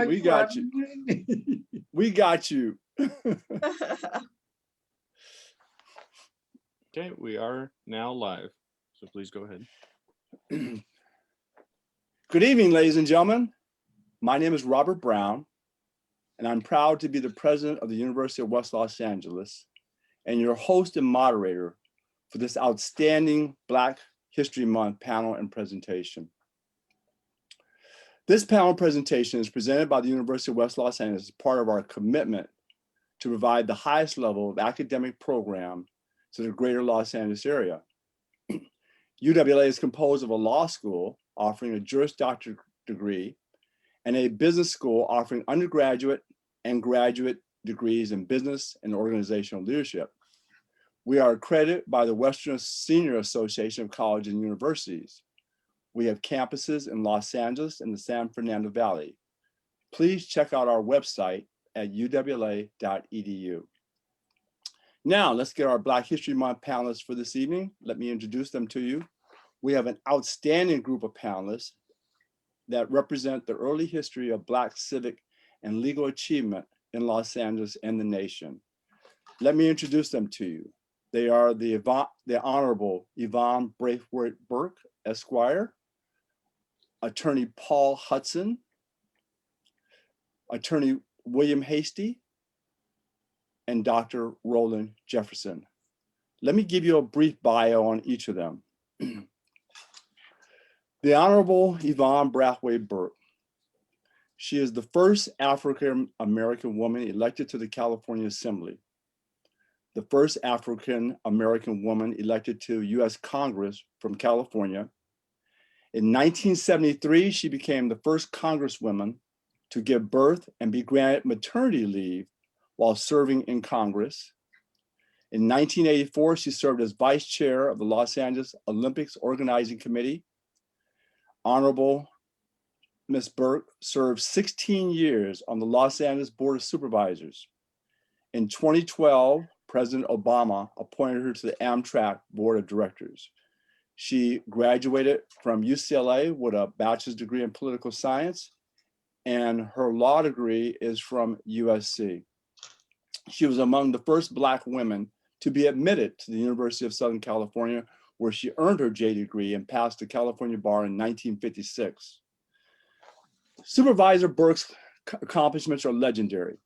We got you. We got you. Okay, we are now live, so please go ahead. Good evening, ladies and gentlemen. My name is Robert Brown, and I'm proud to be the president of the University of West Los Angeles and your host and moderator for this outstanding Black History Month panel and presentation. This panel presentation is presented by the University of West Los Angeles as part of our commitment to provide the highest level of academic program to the greater Los Angeles area. UWLA is composed of a law school offering a Juris Doctor degree and a business school offering undergraduate and graduate degrees in business and organizational leadership. We are accredited by the Western Senior Association of Colleges and Universities. We have campuses in Los Angeles and the San Fernando Valley. Please check out our website at uwla.edu. Now, let's get our Black History Month panelists for this evening. Let me introduce them to you. We have an outstanding group of panelists that represent the early history of Black civic and legal achievement in Los Angeles and the nation. Let me introduce them to you. They are the Honorable Yvonne Braithwaite Burke, Esquire, Attorney Paul Hudson, Attorney William Hastie, and Dr. Roland Jefferson. Let me give you a brief bio on each of them. The Honorable Yvonne Braithwaite Burke. She is the first African-American woman elected to the California Assembly, the first African-American woman elected to U.S. Congress from California. In 1973, she became the first Congresswoman to give birth and be granted maternity leave while serving in Congress. In 1984, she served as vice chair of the Los Angeles Olympics Organizing Committee. Honorable Ms. Burke served 16 years on the Los Angeles Board of Supervisors. In 2012, President Obama appointed her to the Amtrak Board of Directors. She graduated from UCLA with a bachelor's degree in political science, and her law degree is from USC. She was among the first Black women to be admitted to the University of Southern California, where she earned her J degree and passed the California bar in 1956. Supervisor Burke's accomplishments are legendary.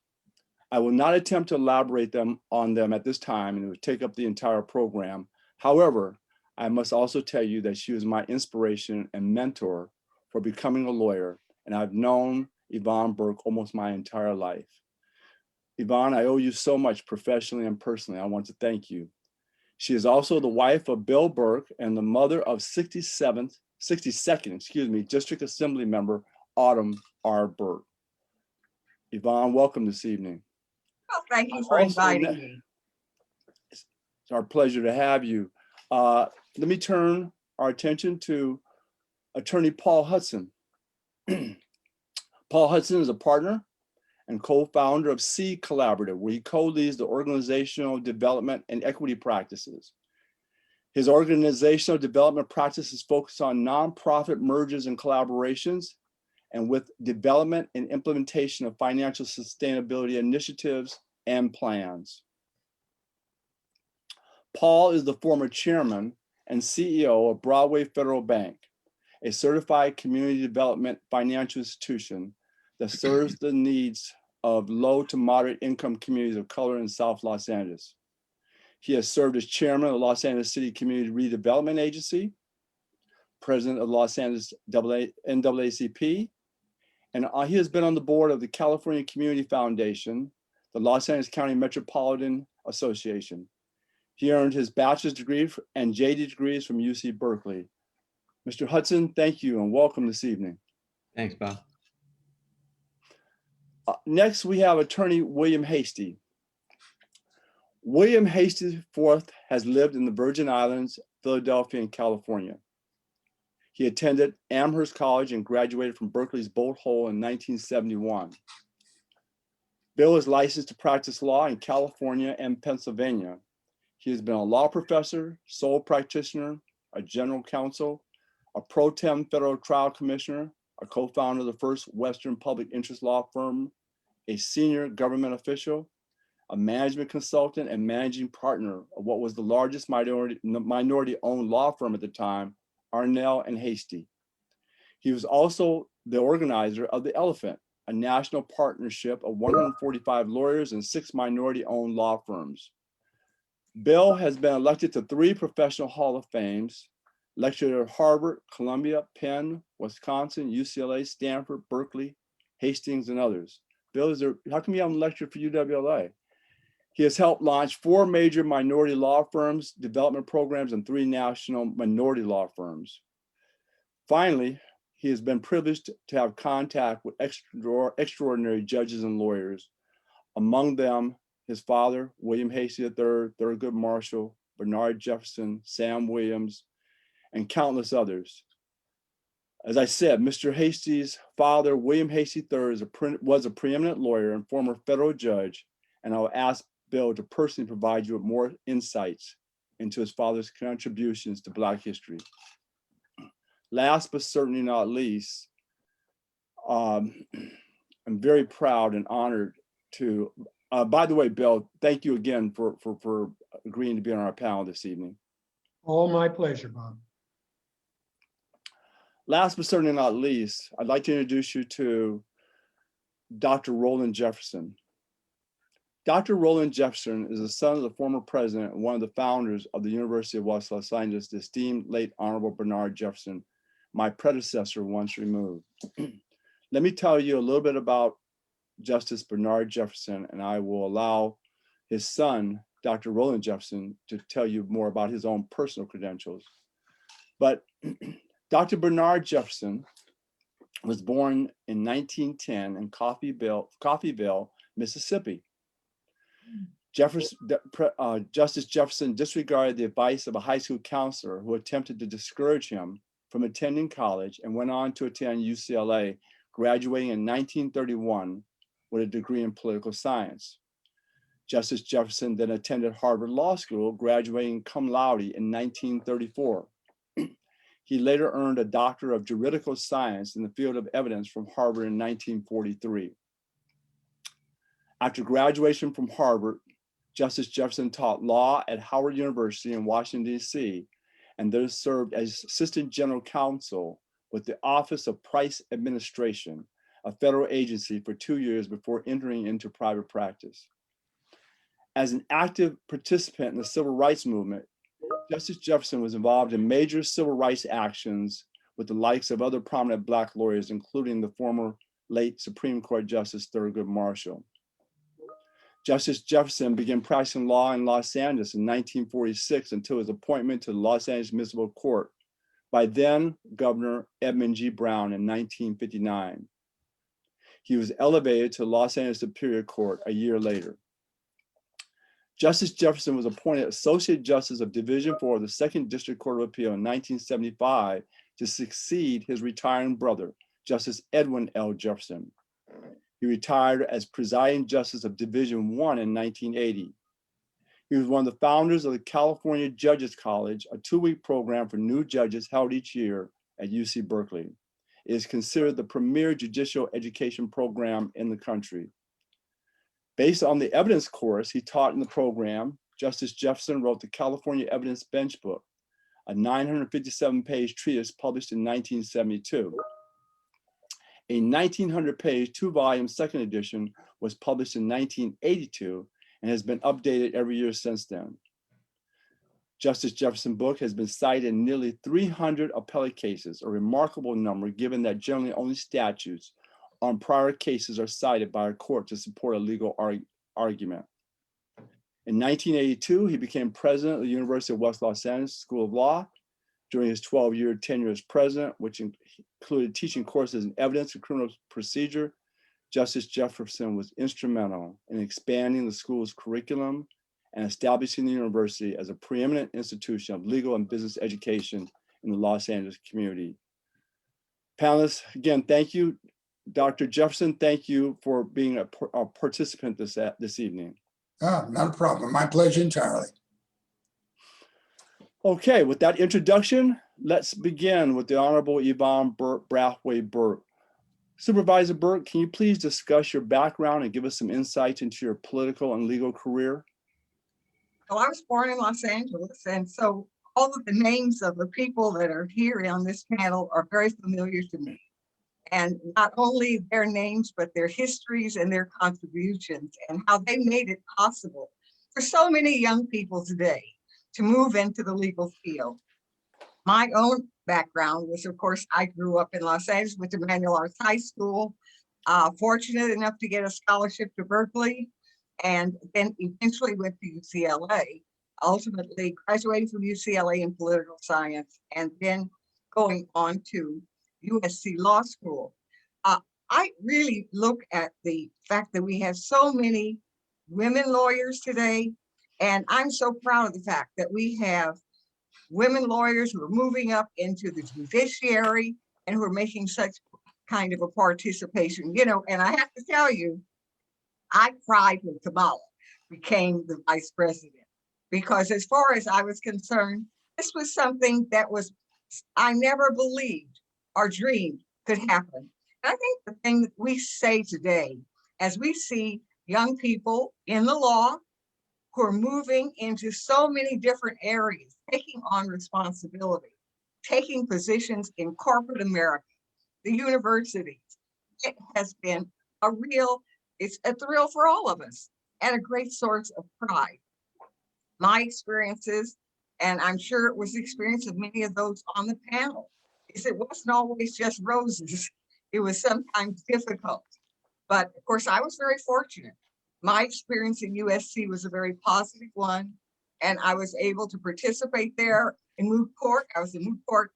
I will not attempt to elaborate on them at this time, and it would take up the entire program. However, I must also tell you that she was my inspiration and mentor for becoming a lawyer, and I've known Yvonne Burke almost my entire life. Yvonne, I owe you so much professionally and personally. I want to thank you. She is also the wife of Bill Burke and the mother of 62nd District Assembly member Autumn R. Burke. Yvonne, welcome this evening. Well, thank you for inviting me. It's our pleasure to have you. Let me turn our attention to Attorney Paul Hudson. Paul Hudson is a partner and co-founder of Seed Collaborative, where he co-leads the organizational development and equity practices. His organizational development practices focus on nonprofit mergers and collaborations, and with development and implementation of financial sustainability initiatives and plans. Paul is the former chairman and CEO of Broadway Federal Bank, a certified community development financial institution that serves the needs of low to moderate income communities of color in South Los Angeles. He has served as chairman of the Los Angeles City Community Redevelopment Agency, president of Los Angeles NAACP, and he has been on the board of the California Community Foundation, the Los Angeles County Metropolitan Association. He earned his bachelor's degree and JD degrees from UC Berkeley. Mr. Hudson, thank you and welcome this evening. Thanks, Bob. Next, we have Attorney William Hastie. William Hastie IV has lived in the Virgin Islands, Philadelphia, and California. He attended Amherst College and graduated from Berkeley's Bolt Hole in 1971. Bill is licensed to practice law in California and Pennsylvania. He has been a law professor, sole practitioner, a general counsel, a pro tem federal trial commissioner, a co-founder of the first Western public interest law firm, a senior government official, a management consultant, and managing partner of what was the largest minority-owned law firm at the time, Arnell and Hastie. He was also the organizer of the Elephant, a national partnership of 145 lawyers and 6 minority-owned law firms. Bill has been elected to 3 professional Hall of Fames, lectured at Harvard, Columbia, Penn, Wisconsin, UCLA, Stanford, Berkeley, Hastings, and others. Bill, how come you haven't lectured for UWLA? He has helped launch 4 major minority law firms, development programs, and 3 national minority law firms. Finally, he has been privileged to have contact with extraordinary judges and lawyers, among them his father, William Hastie III, Thurgood Marshall, Bernard Jefferson, Sam Williams, and countless others. As I said, Mr. Hastie's father, William Hastie III, was a preeminent lawyer and former federal judge, and I will ask Bill to personally provide you with more insights into his father's contributions to Black history. Last but certainly not least, I'm very proud and honored to, by the way, Bill, thank you again for agreeing to be on our panel this evening. All my pleasure, Bob. Last but certainly not least, I'd like to introduce you to Dr. Roland Jefferson. Dr. Roland Jefferson is the son of the former president and one of the founders of the University of West Los Angeles, the esteemed late Honorable Bernard Jefferson, my predecessor once removed. Let me tell you a little bit about Justice Bernard Jefferson, and I will allow his son, Dr. Roland Jefferson, to tell you more about his own personal credentials. But Dr. Bernard Jefferson was born in 1910 in Coffeyville, Mississippi. Justice Jefferson disregarded the advice of a high school counselor who attempted to discourage him from attending college and went on to attend UCLA, graduating in 1931 with a degree in political science. Justice Jefferson then attended Harvard Law School, graduating cum laude in 1934. He later earned a Doctor of Juridical Science in the field of evidence from Harvard in 1943. After graduation from Harvard, Justice Jefferson taught law at Howard University in Washington, D.C., and then served as Assistant General Counsel with the Office of Price Administration, a federal agency, for 2 years before entering into private practice. As an active participant in the civil rights movement, Justice Jefferson was involved in major civil rights actions with the likes of other prominent Black lawyers, including the former late Supreme Court Justice Thurgood Marshall. Justice Jefferson began practicing law in Los Angeles in 1946 until his appointment to the Los Angeles Municipal Court by then Governor Edmund G. Brown in 1959. He was elevated to Los Angeles Superior Court a year later. Justice Jefferson was appointed Associate Justice of Division 4 of the Second District Court of Appeal in 1975 to succeed his retiring brother, Justice Edwin L. Jefferson. He retired as Presiding Justice of Division 1 in 1980. He was one of the founders of the California Judges College, a 2-week program for new judges held each year at UC Berkeley. It is considered the premier judicial education program in the country. Based on the evidence course he taught in the program, Justice Jefferson wrote the California Evidence Bench Book, a 957-page treatise published in 1972. A 1,900-page 2-volume second edition was published in 1982 and has been updated every year since then. Justice Jefferson's book has been cited in nearly 300 appellate cases, a remarkable number given that generally only statutes on prior cases are cited by a court to support a legal argument. In 1982, he became president of the University of West Los Angeles School of Law. During his 12-year tenure as president, which included teaching courses in evidence and criminal procedure, Justice Jefferson was instrumental in expanding the school's curriculum and establishing the university as a preeminent institution of legal and business education in the Los Angeles community. Panelists, again, thank you. Dr. Jefferson, thank you for being a participant this evening. Oh, not a problem. My pleasure entirely. Okay, with that introduction, let's begin with the Honorable Yvonne Braithwaite Burke. Supervisor Burke, can you please discuss your background and give us some insights into your political and legal career? Well, I was born in Los Angeles, and so all of the names of the people that are here on this panel are very familiar to me. And not only their names, but their histories and their contributions and how they made it possible for so many young people today to move into the legal field. My own background was, of course, I grew up in Los Angeles, went to Manual Arts High School, fortunate enough to get a scholarship to Berkeley, and then eventually went to UCLA, ultimately graduating from UCLA in political science, and then going on to USC Law School. I really look at the fact that we have so many women lawyers today, and I'm so proud of the fact that we have women lawyers who are moving up into the judiciary and who are making such kind of a participation, and I have to tell you, I cried when Kamala became the vice president, because as far as I was concerned, this was something that I never believed or dreamed could happen. And I think the thing that we say today, as we see young people in the law who are moving into so many different areas, taking on responsibility, taking positions in corporate America, the universities, it has been it's a thrill for all of us and a great source of pride. My experiences, and I'm sure it was the experience of many of those on the panel, is it wasn't always just roses. It was sometimes difficult. But of course, I was very fortunate. My experience in USC was a very positive one, and I was able to participate there in moot court. I was a moot court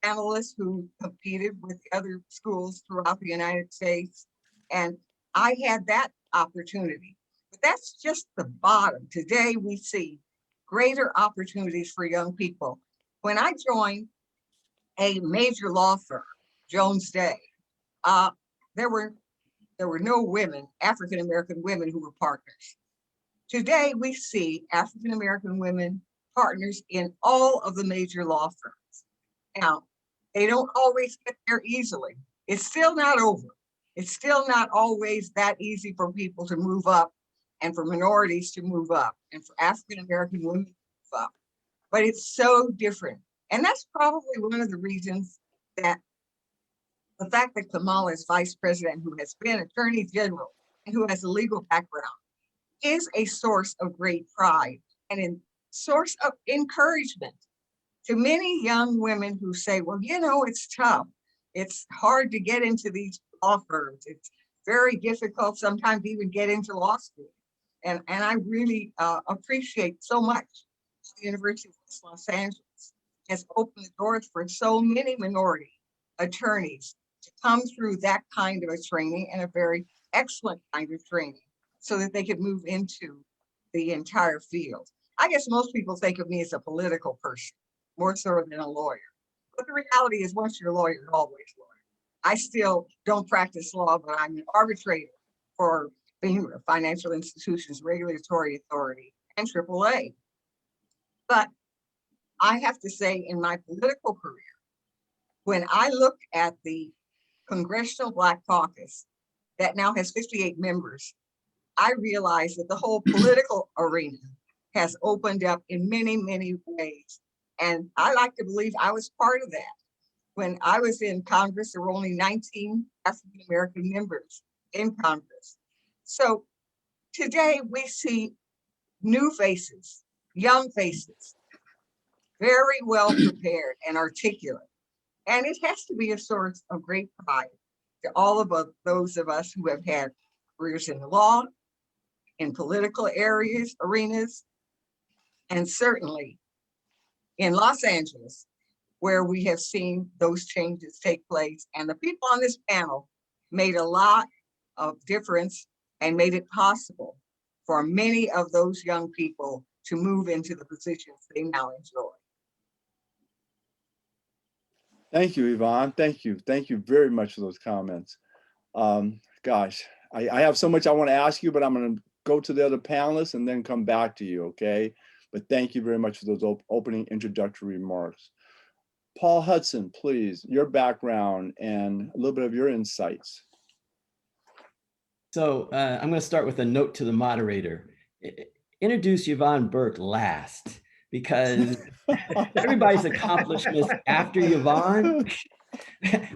panelist who competed with other schools throughout the United States, and I had that opportunity. But that's just the bottom. Today, we see greater opportunities for young people. When I joined a major law firm, Jones Day, there were no women, African-American women, who were partners. Today, we see African-American women partners in all of the major law firms. Now, they don't always get there easily. It's still not over. It's still not always that easy for people to move up and for minorities to move up and for African-American women to move up. But it's so different. And that's probably one of the reasons that the fact that Kamala is vice president, who has been attorney general and who has a legal background, is a source of great pride and a source of encouragement to many young women who say, well, it's tough. It's hard to get into these law firms. It's very difficult sometimes to even get into law school. And I really appreciate so much the University of West Los Angeles has opened the doors for so many minority attorneys to come through that kind of a training, and a very excellent kind of training, so that they could move into the entire field. I guess most people think of me as a political person, more so than a lawyer. But the reality is, once you're a lawyer, you're always a lawyer. I still don't practice law, but I'm an arbitrator for FINRA, Financial Institutions Regulatory Authority, and AAA. But I have to say, in my political career, when I look at the Congressional Black Caucus that now has 58 members, I realize that the whole political arena has opened up in many, many ways. And I like to believe I was part of that. When I was in Congress, there were only 19 African-American members in Congress. So today we see new faces, young faces, very well prepared and articulate. And it has to be a source of great pride to all of those of us who have had careers in the law, in political arenas, and certainly in Los Angeles, where we have seen those changes take place. And the people on this panel made a lot of difference and made it possible for many of those young people to move into the positions they now enjoy. Thank you, Yvonne. Thank you. Thank you very much for those comments. Gosh, I have so much I want to ask you, but I'm going to go to the other panelists and then come back to you, okay? But thank you very much for those opening introductory remarks. Paul Hudson, please, your background and a little bit of your insights. So I'm going to start with a note to the moderator. Introduce Yvonne Burke last, because everybody's accomplishments after Yvonne.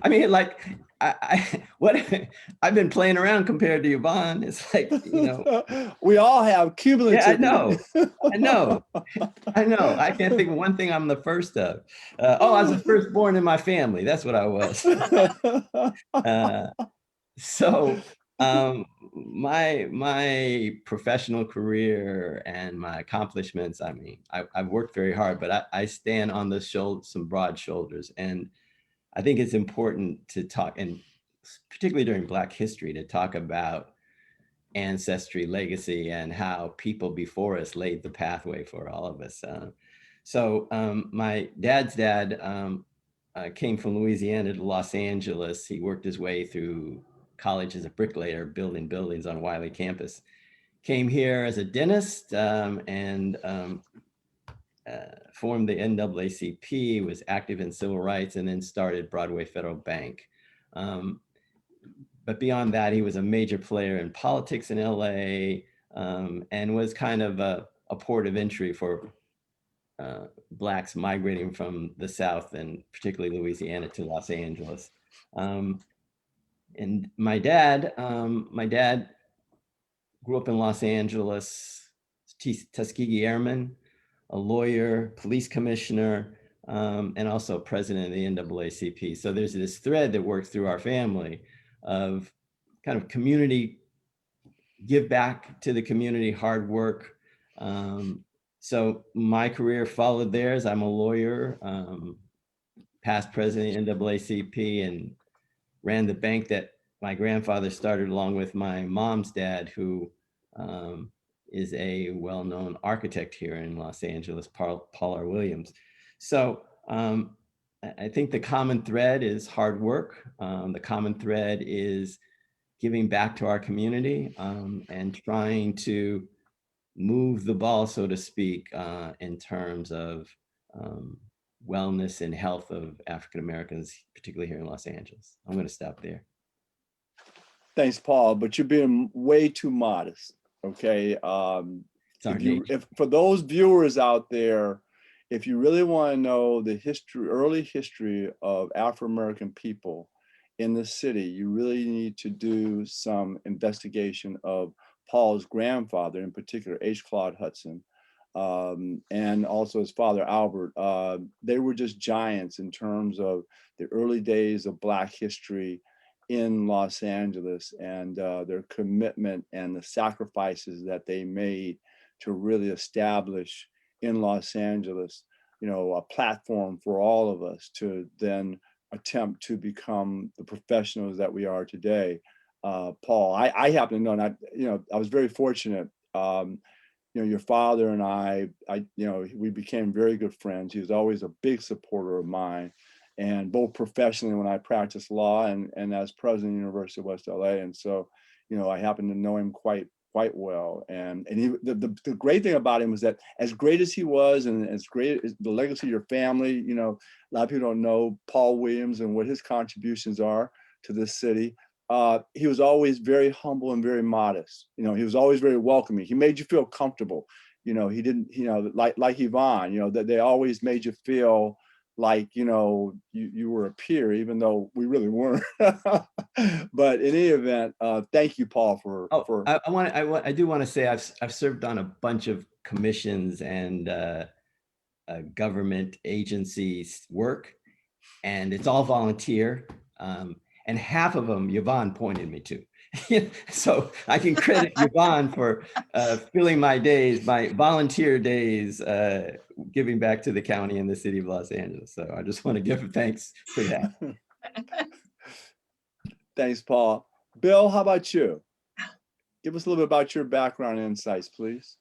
I mean, like, what I've been playing around compared to Yvonne. It's like, you know. We all have cumulative. Yeah, I know. I can't think of one thing I'm the first of. Oh, I was the firstborn in my family. That's what I was. So my professional career and my accomplishments, I mean, I've worked very hard, but I stand on the some broad shoulders. And I think it's important to talk, and particularly during Black history, to talk about ancestry legacy and how people before us laid the pathway for all of us. So my dad's dad came from Louisiana to Los Angeles. He worked his way through college as a bricklayer, building buildings on Wiley campus. Came here as a dentist and formed the NAACP, was active in civil rights, and then started Broadway Federal Bank. But beyond that, he was a major player in politics in LA and was kind of a port of entry for Blacks migrating from the South and particularly Louisiana to Los Angeles. And my dad grew up in Los Angeles, Tuskegee Airman, a lawyer, police commissioner, and also president of the NAACP. So there's this thread that works through our family of kind of community, give back to the community, hard work. So my career followed theirs. I'm a lawyer, past president of NAACP, and ran the bank that my grandfather started along with my mom's dad, who is a well-known architect here in Los Angeles, Paul R. Williams. So I think the common thread is hard work. The common thread is giving back to our community and trying to move the ball, so to speak, in terms of wellness and health of African Americans, particularly here in Los Angeles. I'm going to stop there. Thanks, Paul, but you're being way too modest. Okay. If for those viewers out there, if you really want to know the history, early history of Afro-American people in the city, you really need to do some investigation of Paul's grandfather, in particular, H. Claude Hudson, and also his father, Albert. They were just giants in terms of the early days of Black history in Los Angeles, and their commitment and the sacrifices that they made to really establish in Los Angeles, you know, a platform for all of us to then attempt to become the professionals that we are today. Paul, I happen to know, and I was very fortunate. You know, your father and I, we became very good friends. He was always a big supporter of mine, and both professionally when I practiced law and as president of the University of West LA. And so, you know, I happen to know him quite well. And the great thing about him was that as great as he was and as great as the legacy of your family, you know, a lot of people don't know Paul Williams and what his contributions are to this city. He was always very humble and very modest. You know, he was always very welcoming. He made you feel comfortable. You know, he didn't, you know, like Yvonne, you know, that they always made you feel like, you know, you were a peer, even though we really weren't. But in any event, thank you, Paul, for. I do want to say I've served on a bunch of commissions and government agencies work, and it's all volunteer. And half of them Yvonne pointed me to. So I can credit Yvonne for filling my days, my volunteer days, giving back to the county and the city of Los Angeles. So I just want to give thanks for that. Thanks, Paul. Bill, how about you? Give us a little bit about your background and insights, please.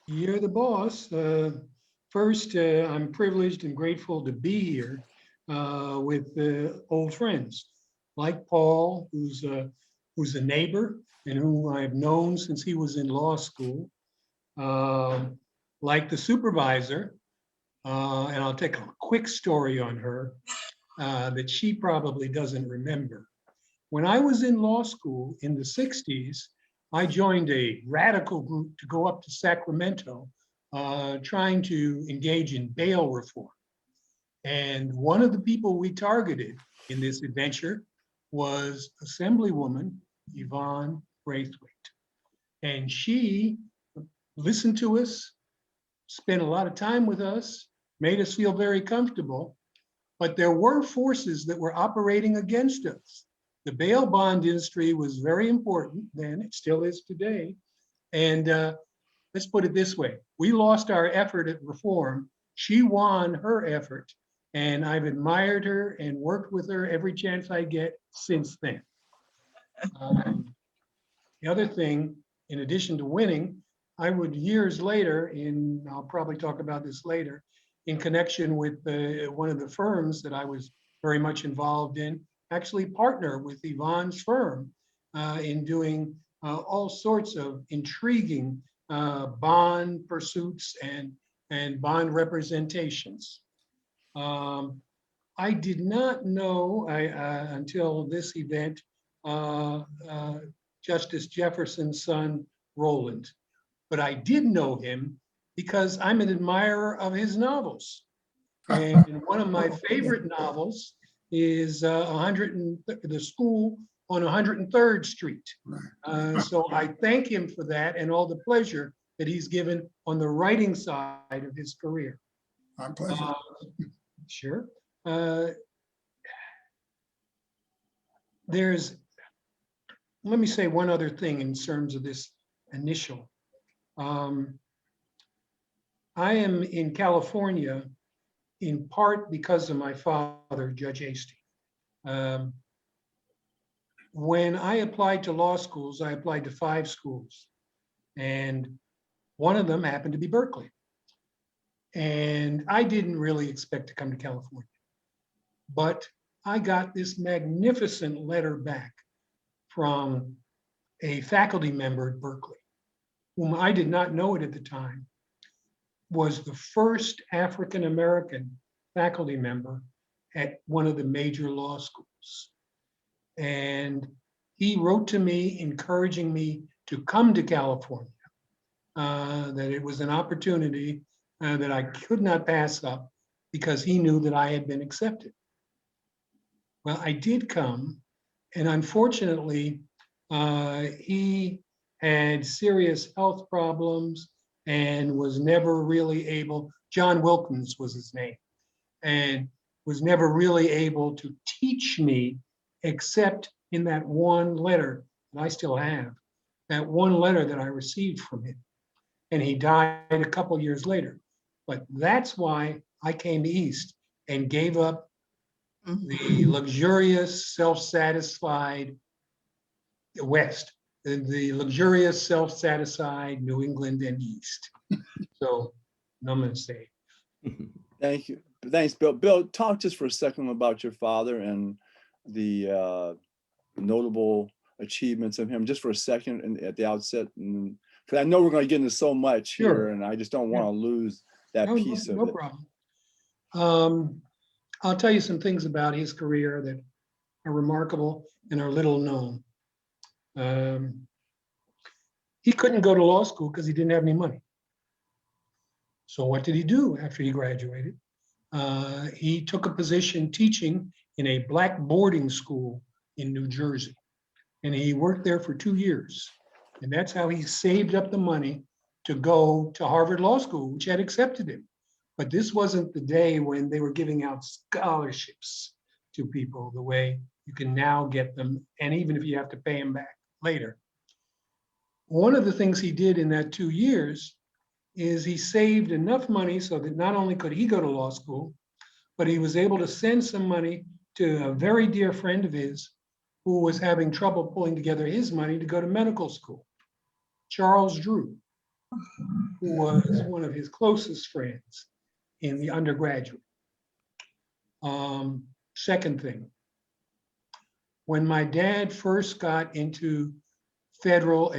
You're the boss. First, I'm privileged and grateful to be here with old friends like Paul, who's a neighbor and who I've known since he was in law school. Like the supervisor, And I'll take a quick story on her that she probably doesn't remember. When I was in law school in the 60s, I joined a radical group to go up to Sacramento trying to engage in bail reform. And one of the people we targeted in this adventure was Assemblywoman Yvonne Braithwaite. And she listened to us, spent a lot of time with us, made us feel very comfortable, but there were forces that were operating against us. The bail bond industry was very important then, it still is today. And let's put it this way, we lost our effort at reform. She won her effort, and I've admired her and worked with her every chance I get since then. The other thing, in addition to winning, I would years later, I'll probably talk about this later, in connection with one of the firms that I was very much involved in, actually partner with Yvonne's firm in doing all sorts of intriguing bond pursuits and bond representations. I did not know until this event Justice Jefferson's son, Roland, but I did know him because I'm an admirer of his novels. And one of my favorite novels is The School on 103rd Street. So I thank him for that and all the pleasure that he's given on the writing side of his career. My pleasure. Sure. Let me say one other thing in terms of this initial. I am in California in part because of my father, Judge Hastie. When I applied to law schools, I applied to 5 schools, and one of them happened to be Berkeley. And I didn't really expect to come to California, but I got this magnificent letter back from a faculty member at Berkeley, whom I did not know it at the time, was the first African-American faculty member at one of the major law schools. And he wrote to me encouraging me to come to California, that it was an opportunity that I could not pass up because he knew that I had been accepted. Well, I did come, and unfortunately, he had serious health problems and was never really able, John Wilkins was his name, and was never really able to teach me except in that one letter that I still have, that one letter that I received from him. And he died a couple years later. But that's why I came east and gave up the luxurious, self-satisfied West, the luxurious, self-satisfied New England and East. So I'm going to say. Thank you. Thanks, Bill. Bill, talk just for a second about your father and the notable achievements of him, just for a second and at the outset. Because I know we're going to get into so much here, and I just don't want to lose that piece of it. No problem. I'll tell you some things about his career that are remarkable and are little known. He couldn't go to law school because he didn't have any money. So what did he do after he graduated? He took a position teaching in a black boarding school in New Jersey. And he worked there for 2 years. And that's how he saved up the money to go to Harvard Law School, which had accepted him. But this wasn't the day when they were giving out scholarships to people the way you can now get them, and even if you have to pay them back later. One of the things he did in that 2 years is he saved enough money so that not only could he go to law school, but he was able to send some money to a very dear friend of his who was having trouble pulling together his money to go to medical school, Charles Drew, who was one of his closest friends in the undergraduate. Second thing, when my dad first got into federal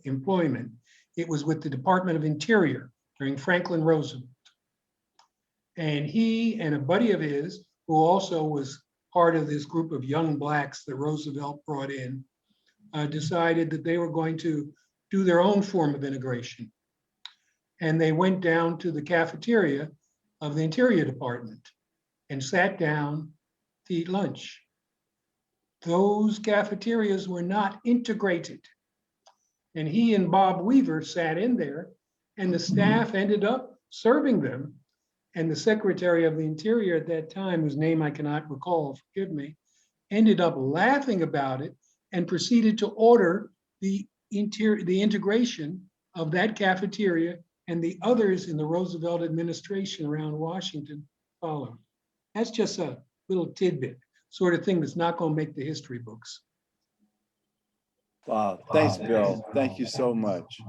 employment, it was with the Department of Interior during Franklin Roosevelt. And he and a buddy of his, who also was part of this group of young blacks that Roosevelt brought in, decided that they were going to do their own form of integration. And they went down to the cafeteria of the Interior Department and sat down to eat lunch. Those cafeterias were not integrated. And he and Bob Weaver sat in there, and the staff ended up serving them. And the Secretary of the Interior at that time, whose name I cannot recall, forgive me, ended up laughing about it and proceeded to order the integration of that cafeteria and the others in the Roosevelt administration around Washington followed. That's just a little tidbit, sort of thing that's not going to make the history books. Wow, thanks, Bill. Thank you so much.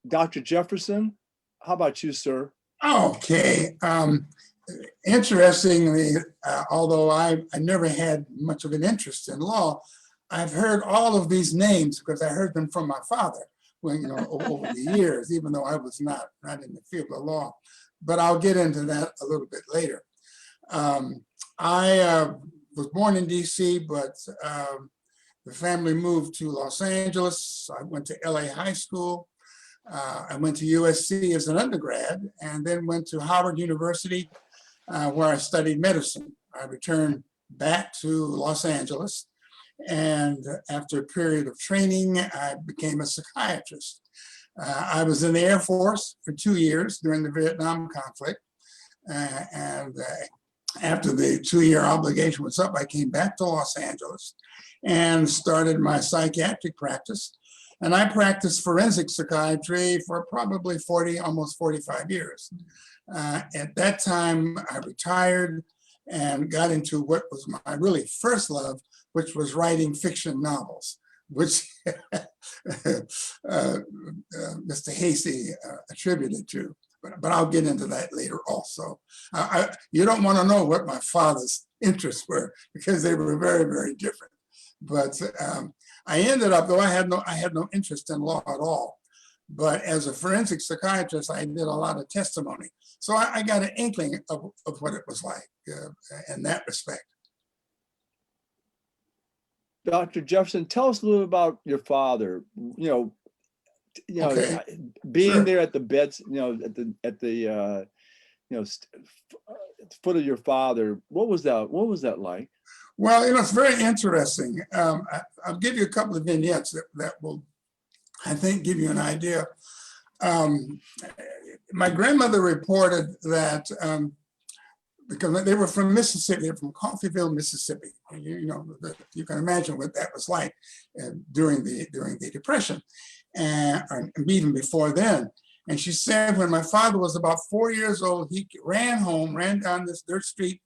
Dr. Jefferson, how about you, sir? Okay. Interestingly, although I never had much of an interest in law, I've heard all of these names because I heard them from my father when, over the years, even though I was not in the field of law. But I'll get into that a little bit later. I was born in DC, but the family moved to Los Angeles. I went to LA High School. I went to USC as an undergrad and then went to Howard University where I studied medicine. I returned back to Los Angeles, and after a period of training, I became a psychiatrist. I was in the Air Force for 2 years during the Vietnam conflict, and after the 2-year obligation was up, I came back to Los Angeles and started my psychiatric practice. And I practiced forensic psychiatry for probably 40, almost 45 years. At that time, I retired and got into what was my really first love, which was writing fiction novels, which Mr. Hastie attributed to. But I'll get into that later also. You don't want to know what my father's interests were because they were very, very different. But I ended up, though I had no interest in law at all. But as a forensic psychiatrist, I did a lot of testimony. So I got an inkling of what it was like in that respect. Dr. Jefferson, tell us a little about your father. Okay. Being Sure. there at the beds, at the foot of your father. What was that like? Well, it's very interesting. I'll give you a couple of vignettes that will, I think, give you an idea. My grandmother reported that because they were from Mississippi, they're from Coffeyville, Mississippi. You can imagine what that was like during the Depression, and even before then. And she said when my father was about 4 years old, he ran down this dirt street,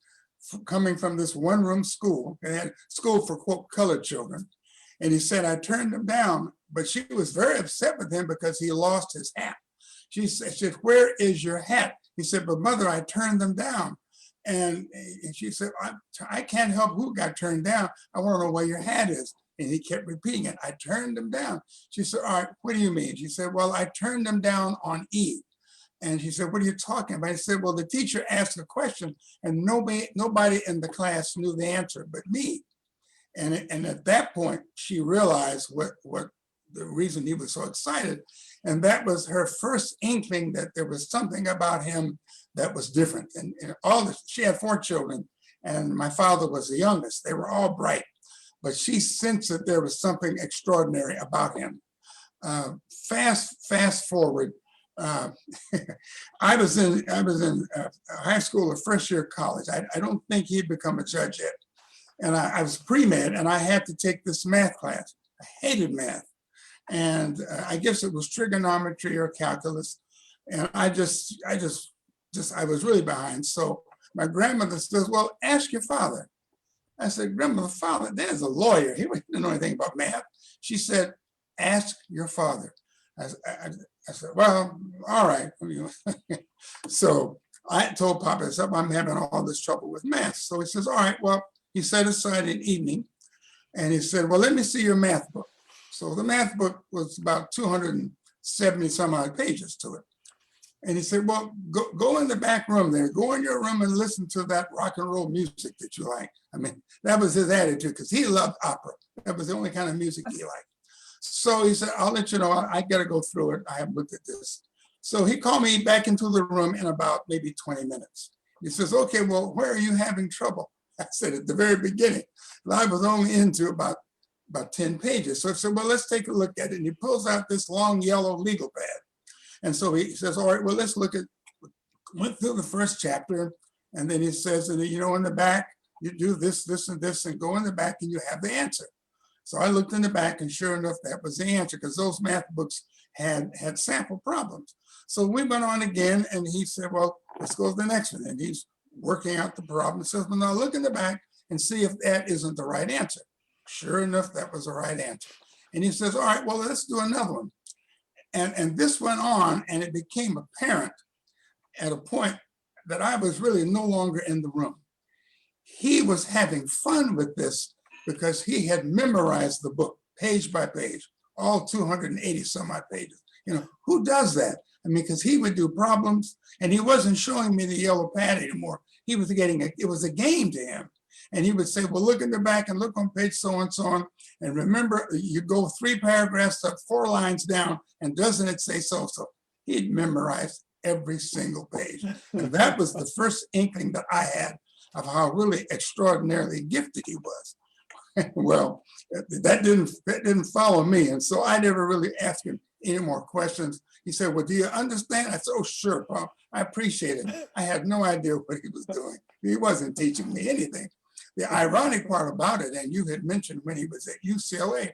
coming from this one-room school. They had school for, quote, colored children. And he said, I turned him down, but she was very upset with him because he lost his hat. She said, where is your hat? He said, but mother, I turned them down. And she said, I can't help who got turned down. I want to know where your hat is. And he kept repeating it. I turned them down. She said, all right, what do you mean? She said, well, I turned them down on E. And she said, what are you talking about? I said, well, the teacher asked a question and nobody in the class knew the answer but me. And at that point, she realized what the reason he was so excited. And that was her first inkling that there was something about him that was different. And she had 4 children and my father was the youngest. They were all bright, but she sensed that there was something extraordinary about him. Fast forward. I was in high school or first year of college. I don't think he'd become a judge yet. And I was pre-med and I had to take this math class. I hated math. And I guess it was trigonometry or calculus. And I was really behind. So my grandmother says, well, ask your father. I said, grandmother, father, there's a lawyer. He didn't know anything about math. She said, ask your father. I said, well, all right. So I told Papa, I said, I'm having all this trouble with math. So he says, all right, well, he set aside an evening and he said, well, let me see your math book. So the math book was about 270 some odd pages to it. And he said, well, go in the back room there, go in your room and listen to that rock and roll music that you like. I mean, that was his attitude because he loved opera. That was the only kind of music he liked. So he said, I'll let you know, I got to go through it. I haven't looked at this. So he called me back into the room in about maybe 20 minutes. He says, okay, well, where are you having trouble? I said, at the very beginning. And I was only into about 10 pages. So I said, well, let's take a look at it. And he pulls out this long yellow legal pad. And so he says, all right, well, let's look at, went through the first chapter. And then he says, and you know, in the back, you do this, this, and this, and go in the back and you have the answer. So I looked in the back and sure enough, that was the answer because those math books had sample problems. So we went on again and he said, well, let's go to the next one. And he's working out the problem. He says, well, now look in the back and see if that isn't the right answer. Sure enough, that was the right answer. And he says, all right, well, let's do another one. And this went on and it became apparent at a point that I was really no longer in the room. He was having fun with this because he had memorized the book page by page, all 280 some odd pages. You know, who does that? I mean, because he would do problems and he wasn't showing me the yellow pad anymore. He was getting it was a game to him. And he would say, well, look in the back and look on page so and so on. And remember, you go 3 paragraphs up, 4 lines down, and doesn't it say so-so? He'd memorized every single page. And that was the first inkling that I had of how really extraordinarily gifted he was. Well, that didn't follow me. And so I never really asked him any more questions. He said, well, do you understand? I said, oh, sure, Paul, I appreciate it. I had no idea what he was doing. He wasn't teaching me anything. The ironic part about it, and you had mentioned when he was at UCLA,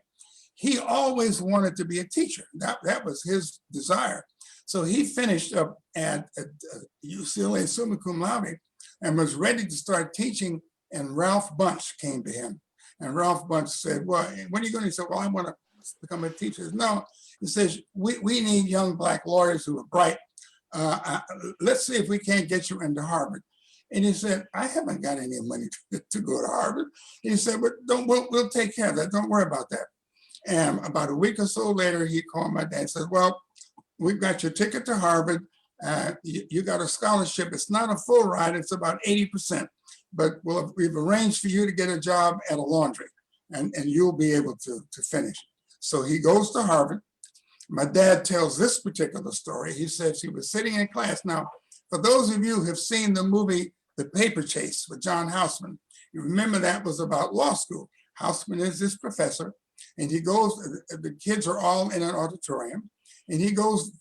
he always wanted to be a teacher. That was his desire. So he finished up at UCLA summa cum laude and was ready to start teaching. And Ralph Bunch came to him. And Ralph Bunch said, well, when are you going to? He said, well, I want to become a teacher. He said, no, he says, we need young Black lawyers who are bright. Let's see if we can't get you into Harvard. And he said, I haven't got any money to go to Harvard. He said, but we'll take care of that. Don't worry about that. And about a week or so later, he called my dad and said, well, we've got your ticket to Harvard. You got a scholarship. It's not a full ride. It's about 80%. But we've arranged for you to get a job at a laundry and you'll be able to finish. So he goes to Harvard. My dad tells this particular story. He says he was sitting in class. Now, for those of you who have seen the movie The Paper Chase with John Houseman, you remember that was about law school. Houseman is this professor, and he goes, the kids are all in an auditorium, and he goes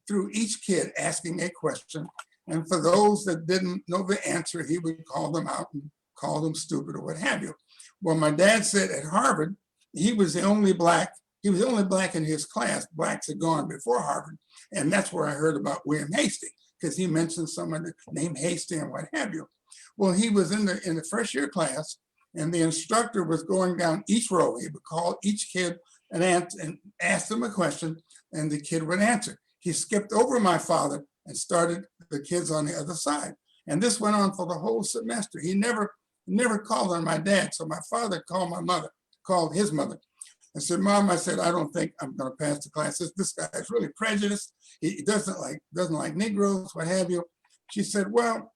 through each kid asking a question. And for those that didn't know the answer, he would call them out and call them stupid or what have you. Well, my dad said at Harvard, he was the only Black. He was the only Black in his class. Blacks had gone before Harvard. And that's where I heard about William Hastie, because he mentioned someone named Hastie and what have you. Well, he was in the first year class, and the instructor was going down each row. He would call each kid and ask them a question, and the kid would answer. He skipped over my father and started the kids on the other side. And this went on for the whole semester. He never called on my dad. So my father called his mother. I said, Mom, I said, I don't think I'm going to pass the class. This guy is really prejudiced. He doesn't like Negroes, what have you. She said, well,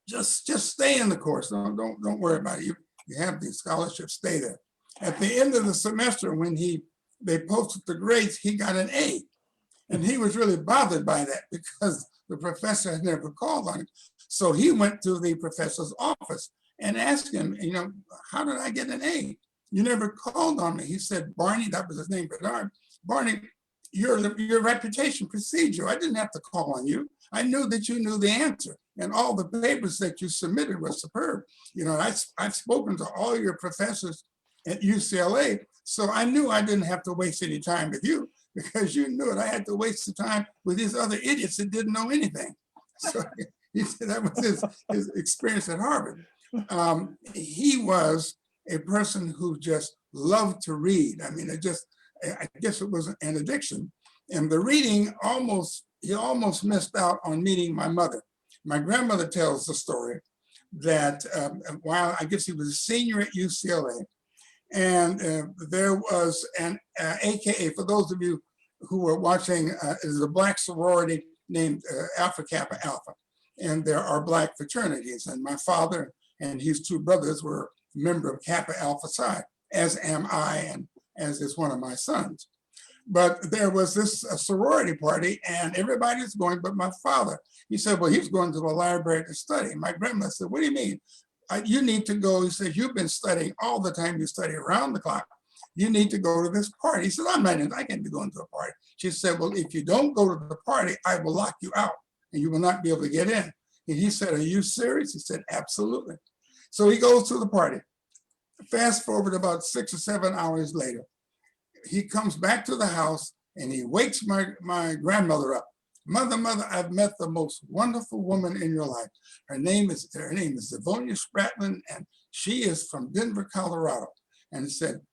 just stay in the course. Don't worry about it. You have the scholarship, stay there. At the end of the semester, when they posted the grades, he got an A. And he was really bothered by that because the professor had never called on him. So he went to the professor's office and asked him, how did I get an A? You never called on me. He said, Barney, that was his name, Bernard. Barney, your reputation precedes you. I didn't have to call on you. I knew that you knew the answer. And all the papers that you submitted were superb. I've spoken to all your professors at UCLA, so I knew I didn't have to waste any time with you because you knew it. I had to waste the time with these other idiots that didn't know anything. So he said that was his experience at Harvard. He was a person who just loved to read. I mean, I guess it was an addiction. And the reading he almost missed out on meeting my mother. My grandmother tells the story that while I guess he was a senior at UCLA, and there was an AKA, for those of you who were watching, is a Black sorority named Alpha Kappa Alpha. And there are Black fraternities. And my father and his two brothers were a member of Kappa Alpha Psi, as am I, and as is one of my sons. But there was this sorority party and everybody's going but my father. He said, well, he's going to the library to study. My grandmother said, what do you mean? You need to go. He said, you've been studying all the time. You study around the clock. You need to go to this party. He said, I can't be going to a party. She said, well, if you don't go to the party, I will lock you out and you will not be able to get in. And he said, are you serious? He said, absolutely. So he goes to the party. Fast forward about 6 or 7 hours later, he comes back to the house and he wakes my grandmother up. Mother, I've met the most wonderful woman in your life. Her name is Yvonne Spratlin, and she is from Denver, Colorado. And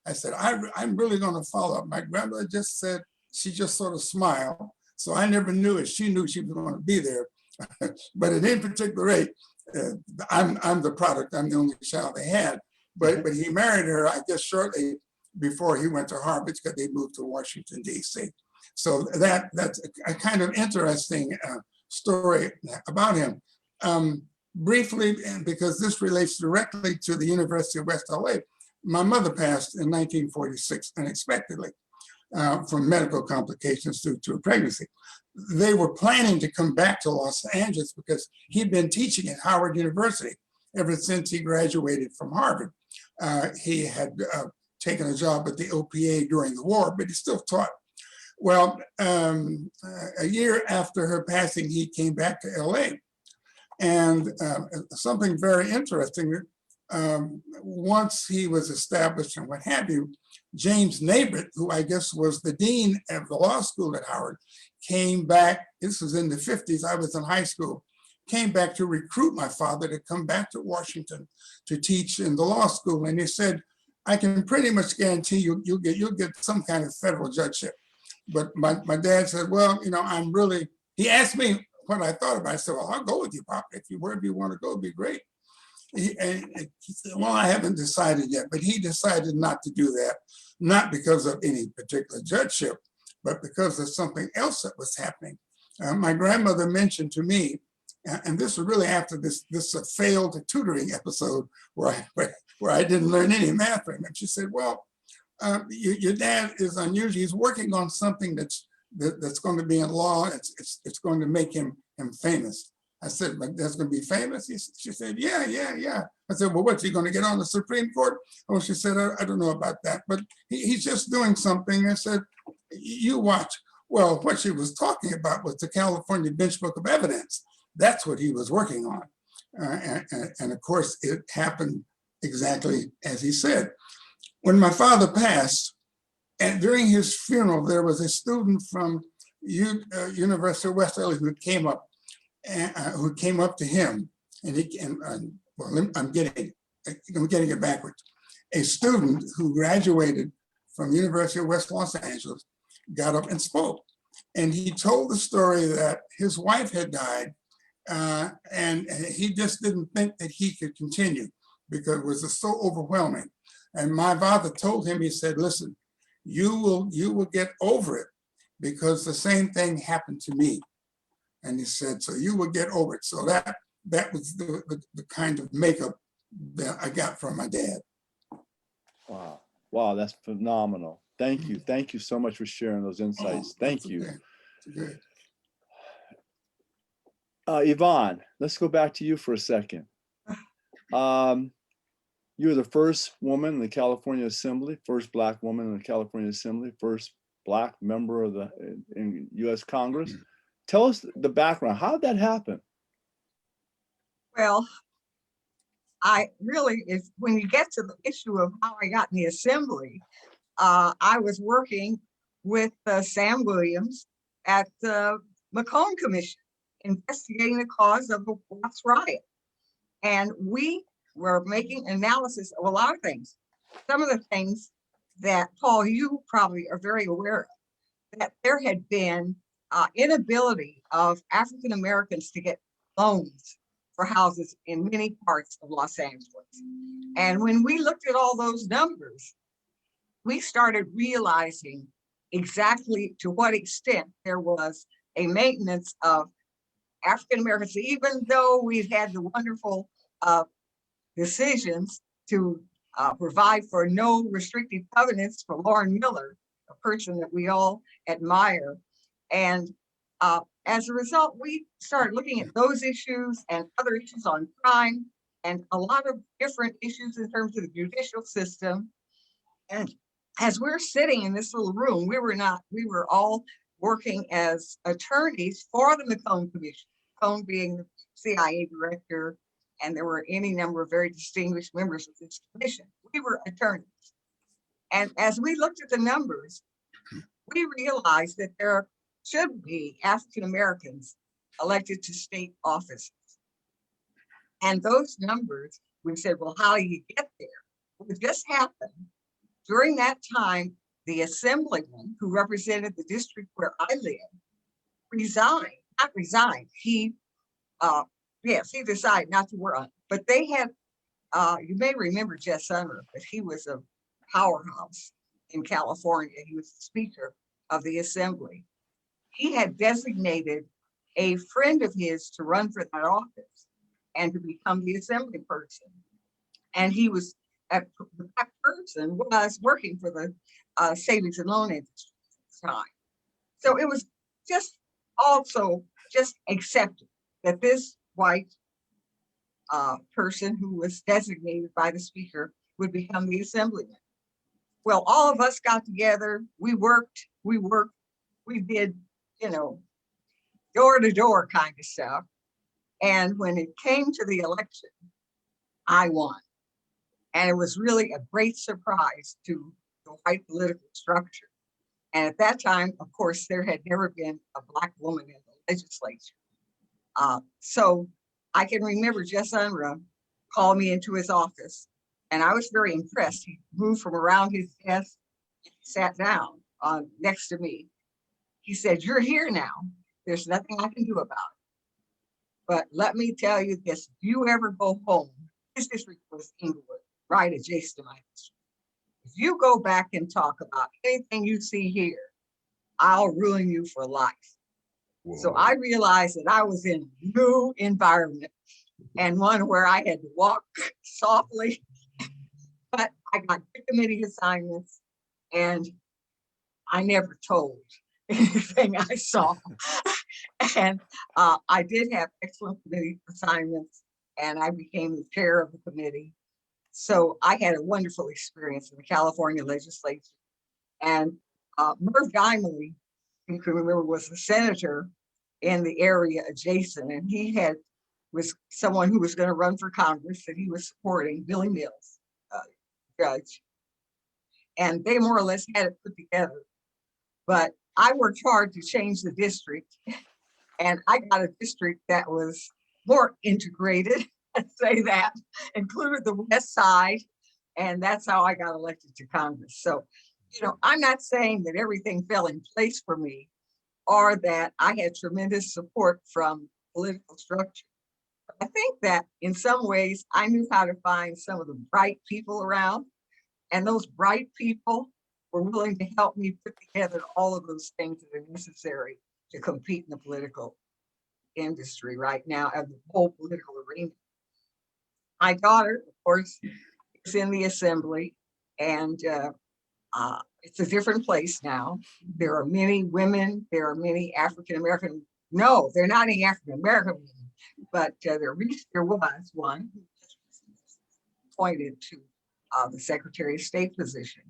I said, I'm really going to follow up. My grandmother just said, she just sort of smiled. So I never knew it. She knew she was going to be there. But at any particular rate, I'm the product. I'm the only child they had. But he married her, I guess, shortly before he went to Harvard, because they moved to Washington, D.C. So that's a kind of interesting story about him. Briefly, and because this relates directly to the University of West LA, my mother passed in 1946 unexpectedly from medical complications due to a pregnancy. They were planning to come back to Los Angeles because he'd been teaching at Howard University ever since he graduated from Harvard. He had taken a job at the OPA during the war, but he still taught. Well, a year after her passing, he came back to LA. And something very interesting, once he was established and what have you, James Nabrit, who I guess was the dean of the law school at Howard, came back. This was in the 50s, I was in high school, came back to recruit my father to come back to Washington to teach in the law school. And he said, I can pretty much guarantee you'll get some kind of federal judgeship. But my dad said, well, he asked me what I thought about it. I said, well, I'll go with you, Pop. Wherever you want to go, it'd be great. He said, well, I haven't decided yet, but he decided not to do that, not because of any particular judgeship, but because of something else that was happening. My grandmother mentioned to me, and this was really after this failed tutoring episode where I didn't learn any math from him. She said, well, your dad is unusual. He's working on something that's going to be in law. It's going to make him famous. I said, like, that's going to be famous? She said, yeah. I said, well, what's he going to get on the Supreme Court? Oh, she said, I don't know about that, but he's just doing something. I said, you watch. Well, what she was talking about was the California Bench Book of Evidence. That's what he was working on. And of course, it happened exactly as he said. When my father passed, and during his funeral, there was a student from University of West LA who came up to him, I'm getting it backwards. A student who graduated from University of West Los Angeles got up and spoke, and he told the story that his wife had died, and he just didn't think that he could continue because it was just so overwhelming. And my father told him, he said, listen, you will get over it because the same thing happened to me. And he said, so you will get over it. So that was the kind of makeup that I got from my dad. Wow, that's phenomenal. Thank you so much for sharing those insights. Thank you. Okay. Yvonne, let's go back to you for a second. You were the first woman in the California Assembly, first Black woman in the California Assembly, first Black member of in U.S. Congress. Tell us the background. How did that happen? Well, when you get to the issue of how I got in the Assembly, I was working with Sam Williams at the McCone Commission, investigating the cause of the Watts riot. And we were making analysis of a lot of things. Some of the things that, Paul, you probably are very aware of, that there had been inability of African Americans to get loans for houses in many parts of Los Angeles. And when we looked at all those numbers, we started realizing exactly to what extent there was a maintenance of African Americans, even though we've had the wonderful decisions to provide for no restrictive covenants for Lauren Miller, a person that we all admire. And as a result, we started looking at those issues and other issues on crime and a lot of different issues in terms of the judicial system. And as we're sitting in this little room, we were all working as attorneys for the McCone Commission, McCone being the CIA director, and there were any number of very distinguished members of this commission. We were attorneys. And as we looked at the numbers, we realized that there should be African Americans elected to state offices. And those numbers, we said, well, how do you get there? Well, it just happened. During that time, the assemblyman who represented the district where I live not resigned. He decided not to run. But they had, you may remember Jess Unruh, but he was a powerhouse in California. He was the Speaker of the Assembly. He had designated a friend of his to run for that office and to become the assembly person. And he was, that person was working for the savings and loan industry at the time. So it was just also just accepted that this white person who was designated by the Speaker would become the assemblyman. Well, all of us got together, we worked, we did, door to door kind of stuff. And when it came to the election, I won. And it was really a great surprise to the white political structure. And at that time, of course, there had never been a Black woman in the legislature. So I can remember Jess Unruh called me into his office, and I was very impressed. He moved from around his desk, sat down next to me. He said, "You're here now. There's nothing I can do about it. But let me tell you this, if you ever go home," his district was Inglewood, right adjacent to my district. "If you go back and talk about anything you see here, I'll ruin you for life." Whoa. So I realized that I was in a new environment and one where I had to walk softly, but I got good committee assignments and I never told anything I saw. And I did have excellent committee assignments and I became the chair of the committee. So I had a wonderful experience in the California legislature. And Merv Dimely, you can remember, was the senator in the area adjacent, and he was someone who was going to run for Congress that he was supporting, Billy Mills, judge. And they more or less had it put together. But I worked hard to change the district, and I got a district that was more integrated, let's say that, included the West Side, and that's how I got elected to Congress. So, I'm not saying that everything fell in place for me or that I had tremendous support from political structure. But I think that in some ways I knew how to find some of the bright people around, and those bright people were willing to help me put together all of those things that are necessary to compete in the political industry right now and the whole political arena. My daughter, of course, is in the assembly, and it's a different place now. There are many women, there are many African-American, no, they're not any African-American women, but there was one who was appointed to the Secretary of State position.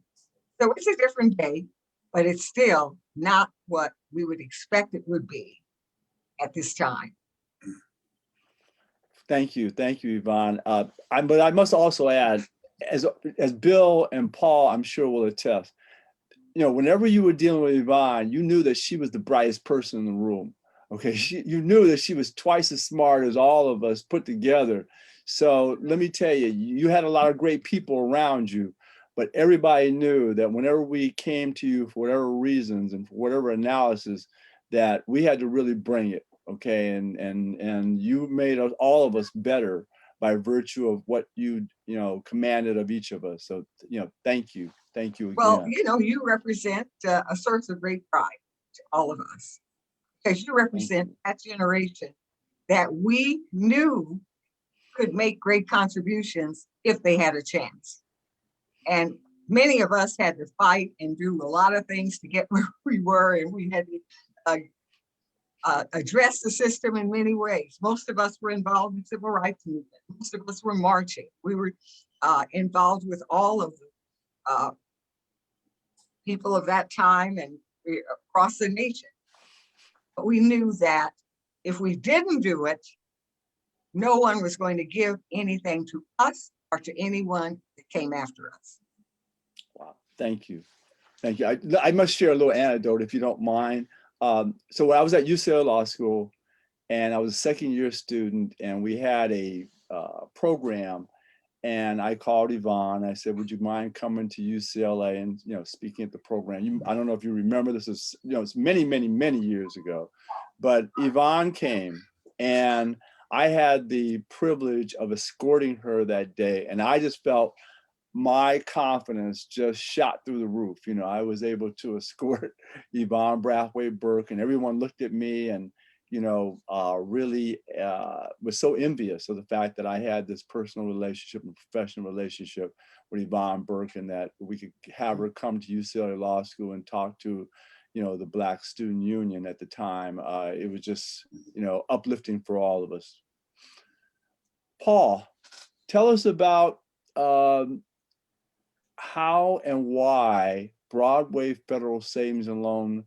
So it's a different day, but it's still not what we would expect it would be at this time. Thank you, Yvonne. But I must also add, as Bill and Paul, I'm sure will attest, whenever you were dealing with Yvonne, you knew that she was the brightest person in the room. Okay, you knew that she was twice as smart as all of us put together. So let me tell you, you had a lot of great people around you, but everybody knew that whenever we came to you for whatever reasons and for whatever analysis, that we had to really bring it. Okay, and you made all of us better by virtue of what you commanded of each of us. So thank you again. Well, you represent a source of great pride to all of us. because you represent that generation that we knew could make great contributions if they had a chance. And many of us had to fight and do a lot of things to get where we were, and we had to address the system in many ways. Most of us were involved in civil rights movement. Most of us were marching. We were involved with all of the people of that time and across the nation. But we knew that if we didn't do it, no one was going to give anything to us or to anyone that came after us. Wow, thank you. Thank you. I must share a little anecdote if you don't mind. So when I was at UCLA Law School and I was a second-year student, and we had a program, and I called Yvonne. I said, would you mind coming to UCLA and, you know, speaking at the program? I don't know if you remember, this is, you know, it's many, many, many years ago, but Yvonne came, and I had the privilege of escorting her that day. And I just felt my confidence just shot through the roof. You know, I was able to escort Yvonne Braithwaite Burke, and everyone looked at me and, you know, really was so envious of the fact that I had this personal relationship and professional relationship with Yvonne Burke, and that we could have her come to UCLA Law School and talk to, you know, the Black Student Union at the time. It was just, you know, uplifting for all of us. Paul, tell us about how and why Broadway Federal Savings and Loan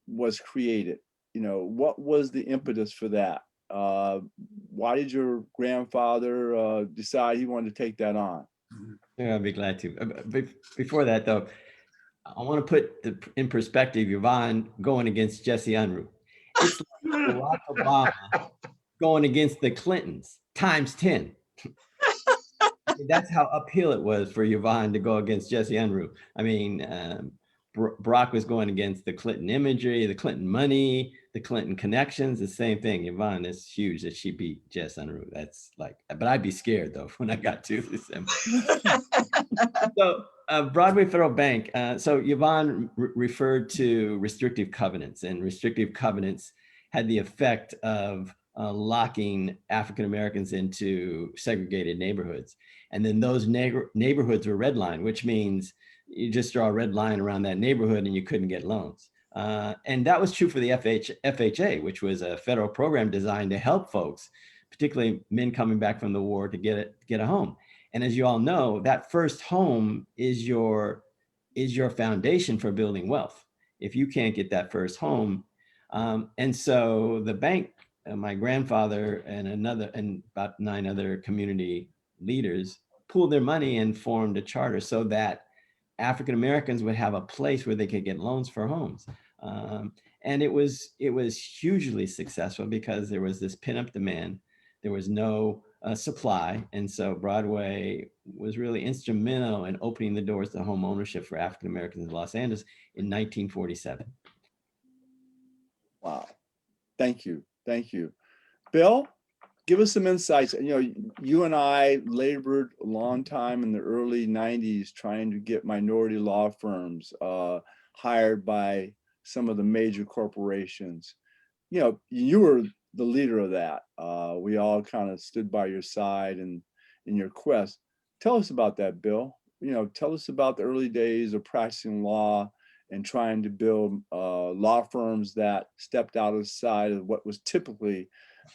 was created. You know, what was the impetus for that? Why did your grandfather decide he wanted to take that on? Yeah, I'd be glad to. Before that, though, I want to put in perspective Yvonne going against Jesse Unruh. It's like Barack Obama going against the Clintons times 10. That's how uphill it was for Yvonne to go against Jesse Unruh. I mean, Barack was going against the Clinton imagery, the Clinton money, the Clinton connections, the same thing. Yvonne is huge that she beat Jess Unruh. That's like, but I'd be scared though when I got to this. So Broadway Federal Bank. So Yvonne referred to restrictive covenants, and restrictive covenants had the effect of locking African Americans into segregated neighborhoods. And then those neighborhoods were redlined, which means you just draw a red line around that neighborhood and you couldn't get loans. And that was true for the FHA, which was a federal program designed to help folks, particularly men coming back from the war, to get a home. And as you all know, that first home is your foundation for building wealth. If you can't get that first home, and so the bank, my grandfather and about 9 other community leaders pooled their money and formed a charter so that African Americans would have a place where they could get loans for homes. And it was hugely successful because there was this pent-up demand. There was no supply. And so Broadway was really instrumental in opening the doors to home ownership for African Americans in Los Angeles in 1947. Wow. Thank you. Thank you. Bill, give us some insights. You know, you and I labored a long time in the early 90s trying to get minority law firms hired by some of the major corporations. You know, you were the leader of that. We all kind of stood by your side and in your quest. Tell us about that, Bill. You know, tell us about the early days of practicing law and trying to build law firms that stepped outside of what was typically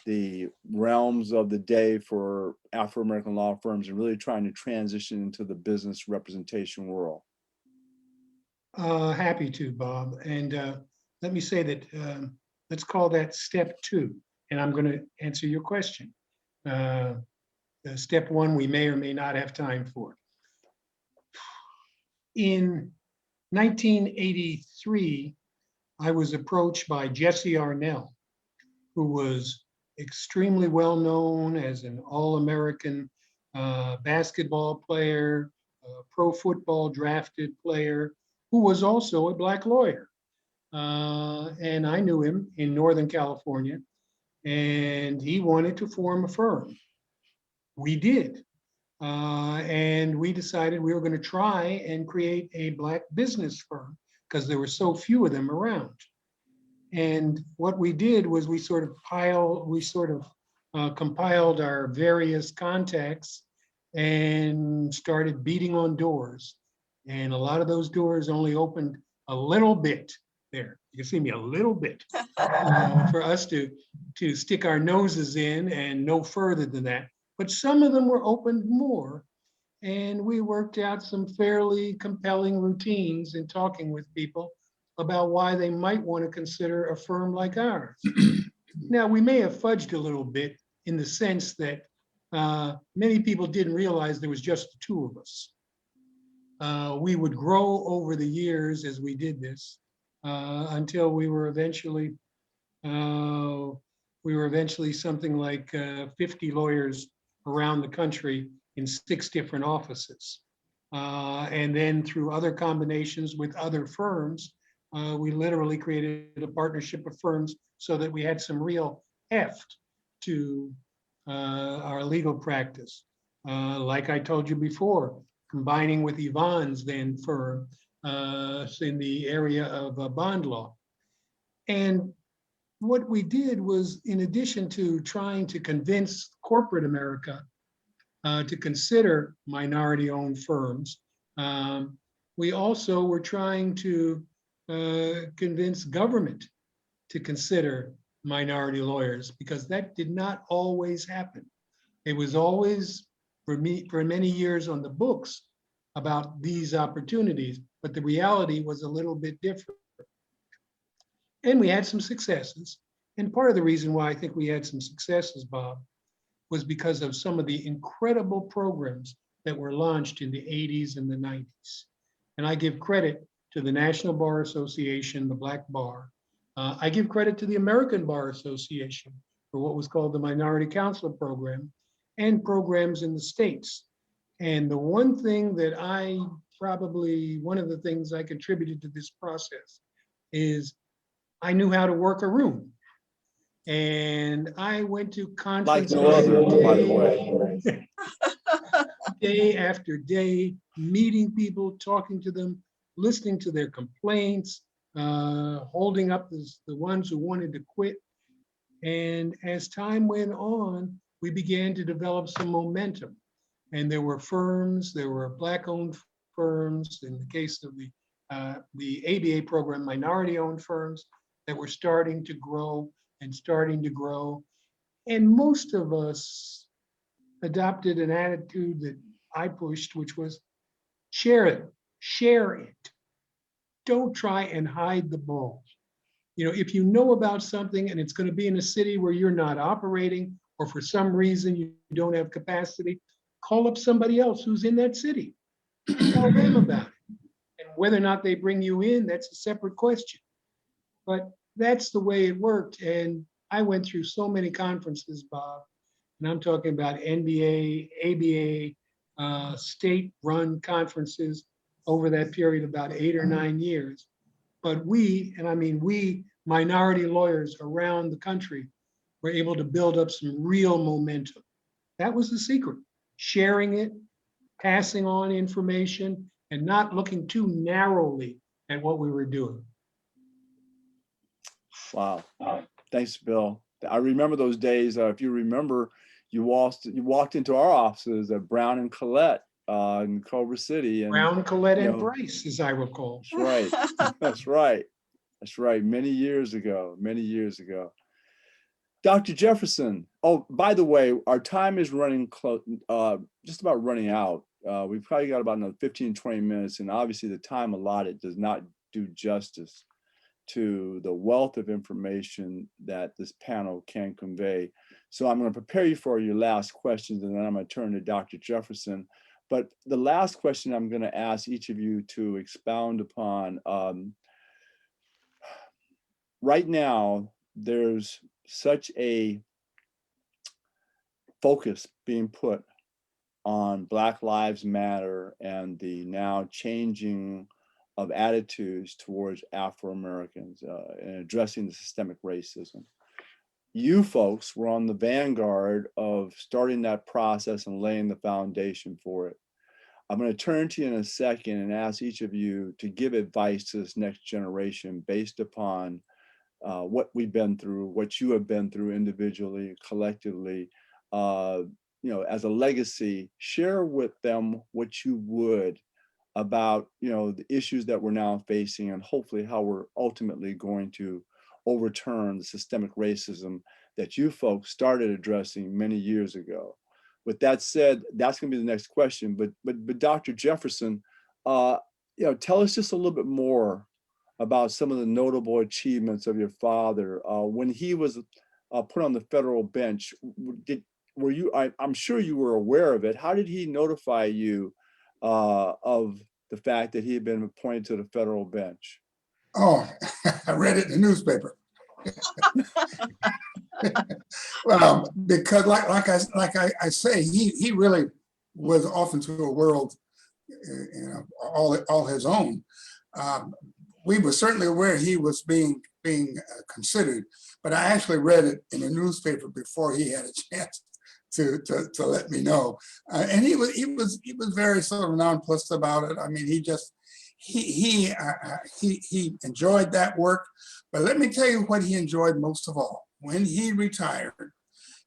the realms of the day for Afro-American law firms and really trying to transition into the business representation world. Happy to, Bob. And let me say that, let's call that step 2. And I'm going to answer your question. Step 1, we may or may not have time for. In 1983, I was approached by Jesse Arnell, who was extremely well known as an All-American basketball player, pro football drafted player, who was also a Black lawyer. And I knew him in Northern California, and he wanted to form a firm. We did. And we decided we were going to try and create a Black business firm because there were so few of them around. And what we did was we sort of compiled our various contacts and started beating on doors. And a lot of those doors only opened a little bit there. You can see me a little bit for us to stick our noses in and no further than that. But some of them were opened more. And we worked out some fairly compelling routines in talking with people about why they might want to consider a firm like ours. Now, we may have fudged a little bit in the sense that many people didn't realize there was just the two of us. We would grow over the years as we did this until we were eventually something like 50 lawyers around the country in 6 different offices. And then through other combinations with other firms, we literally created a partnership of firms so that we had some real heft to our legal practice. Like I told you before, combining with Yvonne's then firm in the area of bond law. And what we did was, in addition to trying to convince corporate America to consider minority-owned firms, we also were trying to convince government to consider minority lawyers, because that did not always happen. It was always, for many years on the books about these opportunities, but the reality was a little bit different. And we had some successes. And part of the reason why I think we had some successes, Bob, was because of some of the incredible programs that were launched in the 80s and the 90s. And I give credit to the National Bar Association, the Black Bar. I give credit to the American Bar Association for what was called the Minority Counsel Program and programs in the States. And the one thing that one of the things I contributed to this process is I knew how to work a room. And I went to conferences Like no other, by the way. day after day, meeting people, talking to them, listening to their complaints, holding up the ones who wanted to quit. And as time went on, we began to develop some momentum. And there were firms, there were Black-owned firms, in the case of the ABA program, minority-owned firms that were starting to grow. And most of us adopted an attitude that I pushed, which was share it. Don't try and hide the ball. If you know about something and it's going to be in a city where you're not operating, or for some reason you don't have capacity, call up somebody else who's in that city. Tell them about it. And whether or not they bring you in, that's a separate question. But that's the way it worked. And I went through so many conferences, Bob, and I'm talking about NBA, ABA, state-run conferences over that period, about 8 or 9 years. But we minority lawyers around the country were able to build up some real momentum. That was the secret: sharing it, passing on information, and not looking too narrowly at what we were doing. Wow. Thanks, Bill. I remember those days. If you remember, you walked into our offices at Brown and Collette in Culver City. And, Brown, Collette, and Bryce, as I recall. That's right. That's right. That's right. Many years ago. Dr. Jefferson. Oh, by the way, our time is running close, just about running out. We've probably got about another 15, 20 minutes. And obviously the time allotted does not do justice to the wealth of information that this panel can convey. So I'm going to prepare you for your last questions, and then I'm going to turn to Dr. Jefferson. But the last question I'm going to ask each of you to expound upon, right now, there's such a focus being put on Black Lives Matter and the now changing of attitudes towards Afro-Americans and addressing the systemic racism. You folks were on the vanguard of starting that process and laying the foundation for it. I'm going to turn to you in a second and ask each of you to give advice to this next generation based upon what we've been through, what you have been through individually, collectively, as a legacy. Share with them what you would about, the issues that we're now facing, and hopefully how we're ultimately going to overturn the systemic racism that you folks started addressing many years ago. With that said, that's going to be the next question. But Dr. Jefferson, tell us just a little bit more about some of the notable achievements of your father when he was put on the federal bench. I'm sure you were aware of it. How did he notify you of the fact that he had been appointed to the federal bench? Oh, I read it in the newspaper. Well, because like I say, he really was off into a world, all his own. We were certainly aware he was being considered, but I actually read it in a newspaper before he had a chance to let me know. And he was very sort of nonplussed about it. I mean, he enjoyed that work. But let me tell you what he enjoyed most of all. When he retired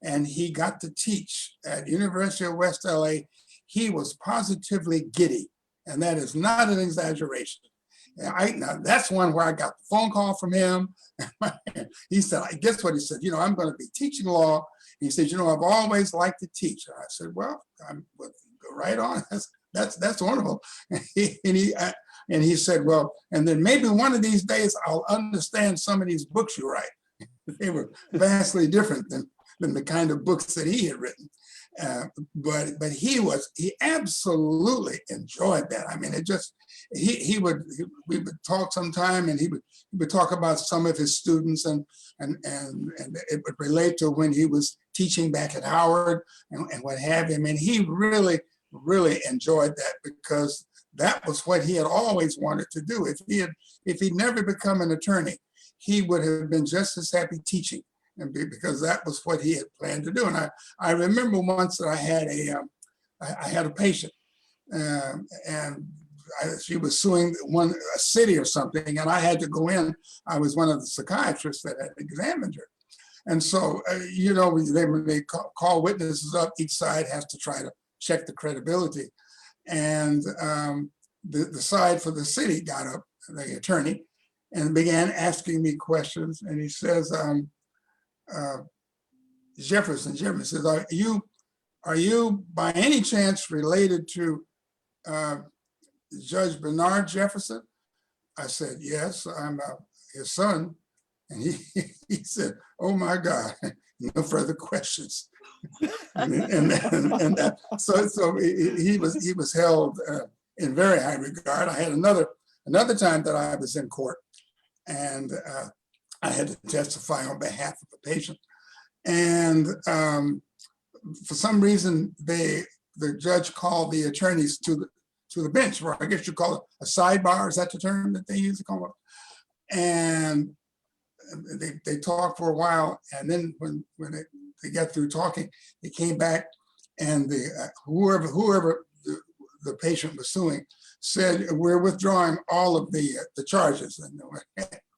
and he got to teach at University of West LA, he was positively giddy, and that is not an exaggeration. Now that's one where I got the phone call from him. He said, I guess what he said, I'm going to be teaching law. He said, I've always liked to teach. And I said, well, go right on. That's wonderful. And he said, well, and then maybe one of these days I'll understand some of these books you write. They were vastly different than the kind of books that he had written. But he absolutely enjoyed that. I mean, we would talk sometime, and he would talk about some of his students, and it would relate to when he was teaching back at Howard and what have you. I mean, he really enjoyed that, because that was what he had always wanted to do. If he'd never become an attorney, he would have been just as happy teaching, and because that was what he had planned to do. And I remember once that I had a patient, and she was suing a city or something, and I had to go in. I was one of the psychiatrists that had examined her. And so, when they call witnesses up, each side has to try to check the credibility. And the side for the city got up, the attorney, and began asking me questions. And he says, Jefferson says, are you by any chance related to Judge Bernard Jefferson? I said, yes, I'm his son. And he said, oh my God, no further questions. So he was held in very high regard. I had another time that I was in court, and I had to testify on behalf of a patient. And for some reason, the judge called the attorneys to the bench, or I guess you call it a sidebar. Is that the term that they use to call it? And they talked for a while, and then when they got through talking, they came back, and whoever the patient was suing said, we're withdrawing all of the charges and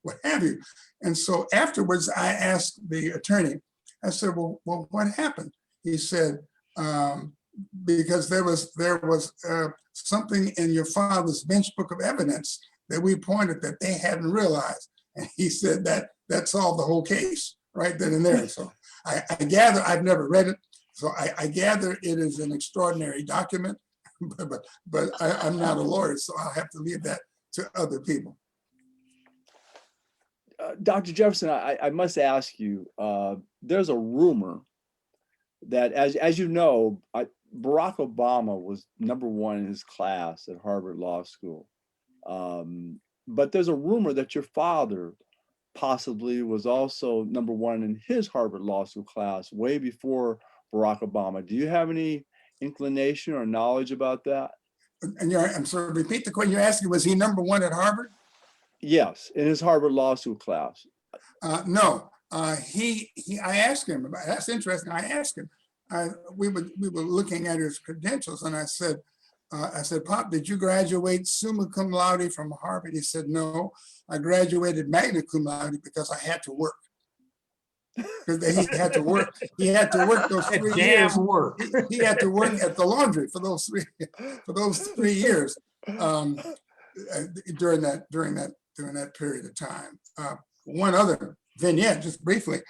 what have you. And so afterwards, I asked the attorney, I said, well, what happened? He said, because there was something in your father's bench book of evidence that we pointed that they hadn't realized. And he said that solved the whole case right then and there. So I gather, I've never read it, so I gather it is an extraordinary document, but I'm not a lawyer, so I'll have to leave that to other people. Dr. Jefferson, I must ask you, there's a rumor that, as you know, Barack Obama was #1 in his class at Harvard Law School. But there's a rumor that your father possibly was also #1 in his Harvard Law School class way before Barack Obama. Do you have any inclination or knowledge about that? And I'm sorry, repeat the question. You're asking, was he #1 at Harvard? Yes, in his Harvard Law School class. No, I asked him about, that's interesting. I asked him, we were looking at his credentials, and I said, I said, Pop, did you graduate summa cum laude from Harvard? He said, no, I graduated magna cum laude because I had to work. Because he had to work. He had to work those 3 years. Damn work. He had to work at the laundry for those 3 years during that period of time. One other vignette, just briefly,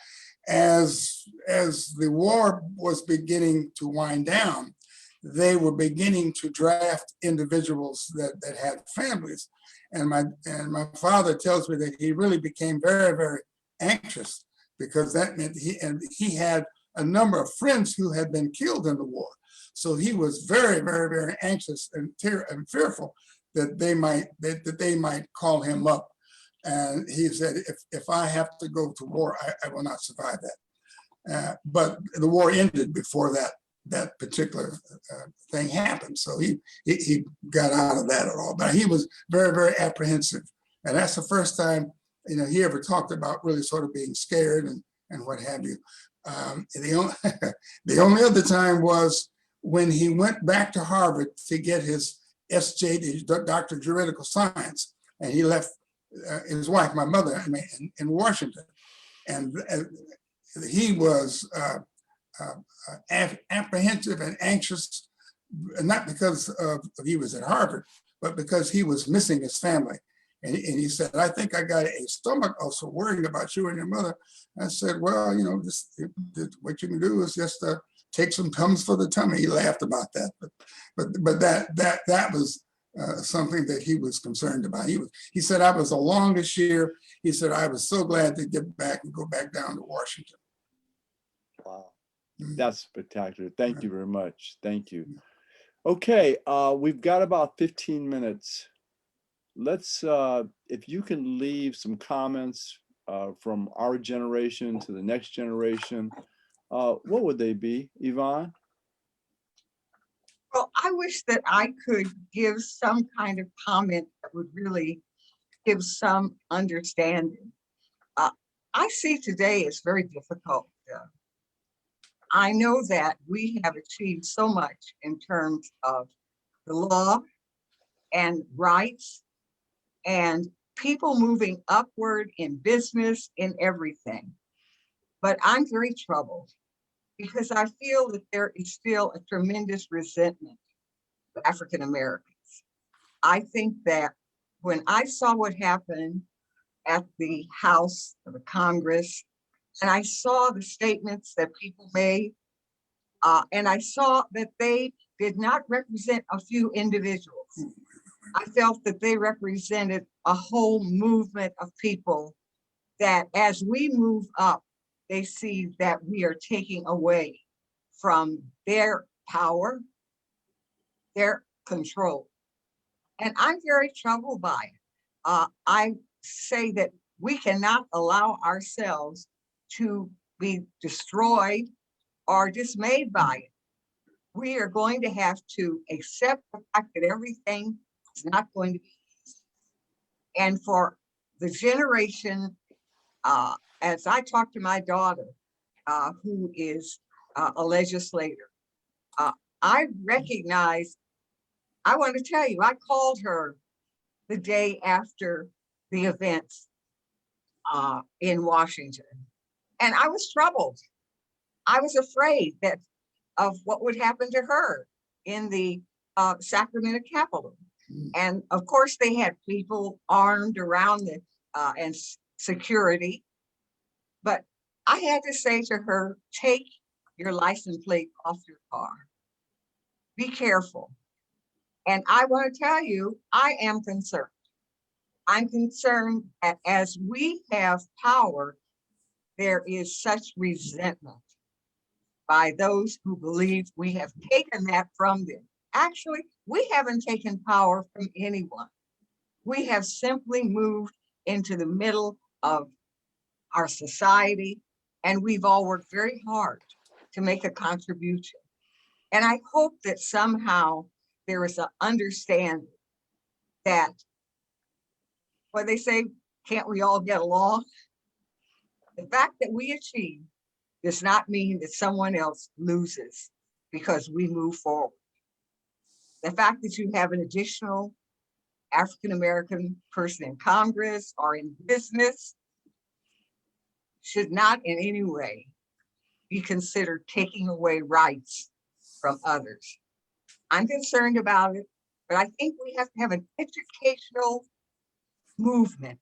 as the war was beginning to wind down, they were beginning to draft individuals that had families, and my father tells me that he really became very, very anxious, because that meant he had a number of friends who had been killed in the war. So he was very, very, very anxious and fearful that they might call him up. And he said, if I have to go to war, I will not survive that. But the war ended before that particular thing happened. So he got out of that at all. But he was very, very apprehensive. And that's the first time, he ever talked about really sort of being scared and what have you. The only other time was when he went back to Harvard to get his SJ, his Doctor of Juridical Science, and he left his wife, my mother, in Washington, and he was apprehensive and anxious, not because he was at Harvard, but because he was missing his family. And he said, I think I got a stomach ulcer worrying about you and your mother. I said, well, what you can do is just take some Tums for the tummy. He laughed about that, but that was something that he was concerned about. He said, I was the longest year. He said, I was so glad to get back and go back down to Washington. Wow, that's spectacular. Thank you very much. Thank you. Okay, we've got about 15 minutes. Let's, if you can leave some comments from our generation to the next generation, what would they be, Yvonne? Well, I wish that I could give some kind of comment that would really give some understanding. I see today is very difficult. I know that we have achieved so much in terms of the law and rights and people moving upward in business, in everything. But I'm very troubled because I feel that there is still a tremendous resentment of African Americans. I think that when I saw what happened at the House of the Congress, and I saw the statements that people made, and I saw that they did not represent a few individuals. I felt that they represented a whole movement of people that as we move up, they see that we are taking away from their power, their control. And I'm very troubled by it. I say that we cannot allow ourselves to be destroyed or dismayed by it. We are going to have to accept the fact that everything is not going to be easy. And for the generation, as I talk to my daughter, who is a legislator, I recognize, I want to tell you, I called her the day after the events in Washington, and I was troubled. I was afraid of what would happen to her in the Sacramento Capitol. And of course, they had people armed around the and security. But I had to say to her, take your license plate off your car. Be careful. And I want to tell you, I am concerned. I'm concerned that as we have power, there is such resentment by those who believe we have taken that from them. Actually, we haven't taken power from anyone. We have simply moved into the middle of our society, and we've all worked very hard to make a contribution. And I hope that somehow there is an understanding that what they say, can't we all get along? The fact that we achieve does not mean that someone else loses because we move forward. The fact that you have an additional African-American person in Congress or in business should not in any way be considered taking away rights from others. I'm concerned about it, but I think we have to have an educational movement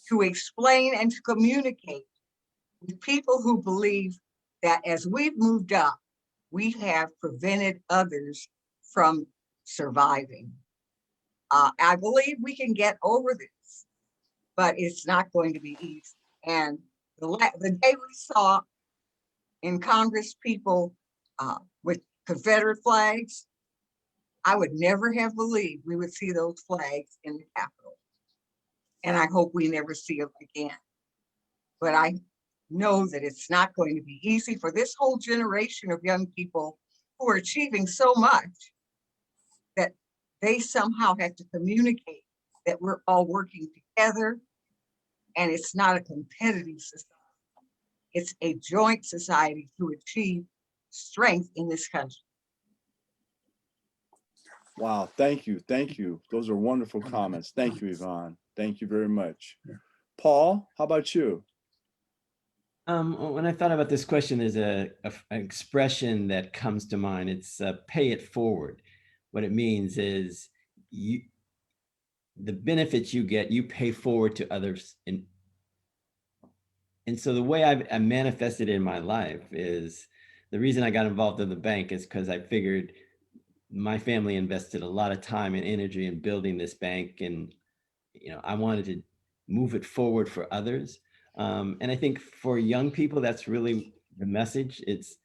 to explain and to communicate with people who believe that as we've moved up, we have prevented others from surviving. I believe we can get over this, but it's not going to be easy. And the day we saw in Congress people with Confederate flags, I would never have believed we would see those flags in the Capitol. And I hope we never see them again. But I know that it's not going to be easy for this whole generation of young people who are achieving so much that they somehow have to communicate that we're all working together and it's not a competitive society. It's a joint society to achieve strength in this country. Wow, thank you, thank you. Those are wonderful comments. Thank you, Yvonne. Thank you very much. Paul, how about you? When I thought about this question, there's an expression that comes to mind. It's pay it forward. What it means is the benefits you get, you pay forward to others. And so the way I manifested it in my life is the reason I got involved in the bank is because I figured my family invested a lot of time and energy in building this bank, and I wanted to move it forward for others. And I think for young people, that's really the message. It's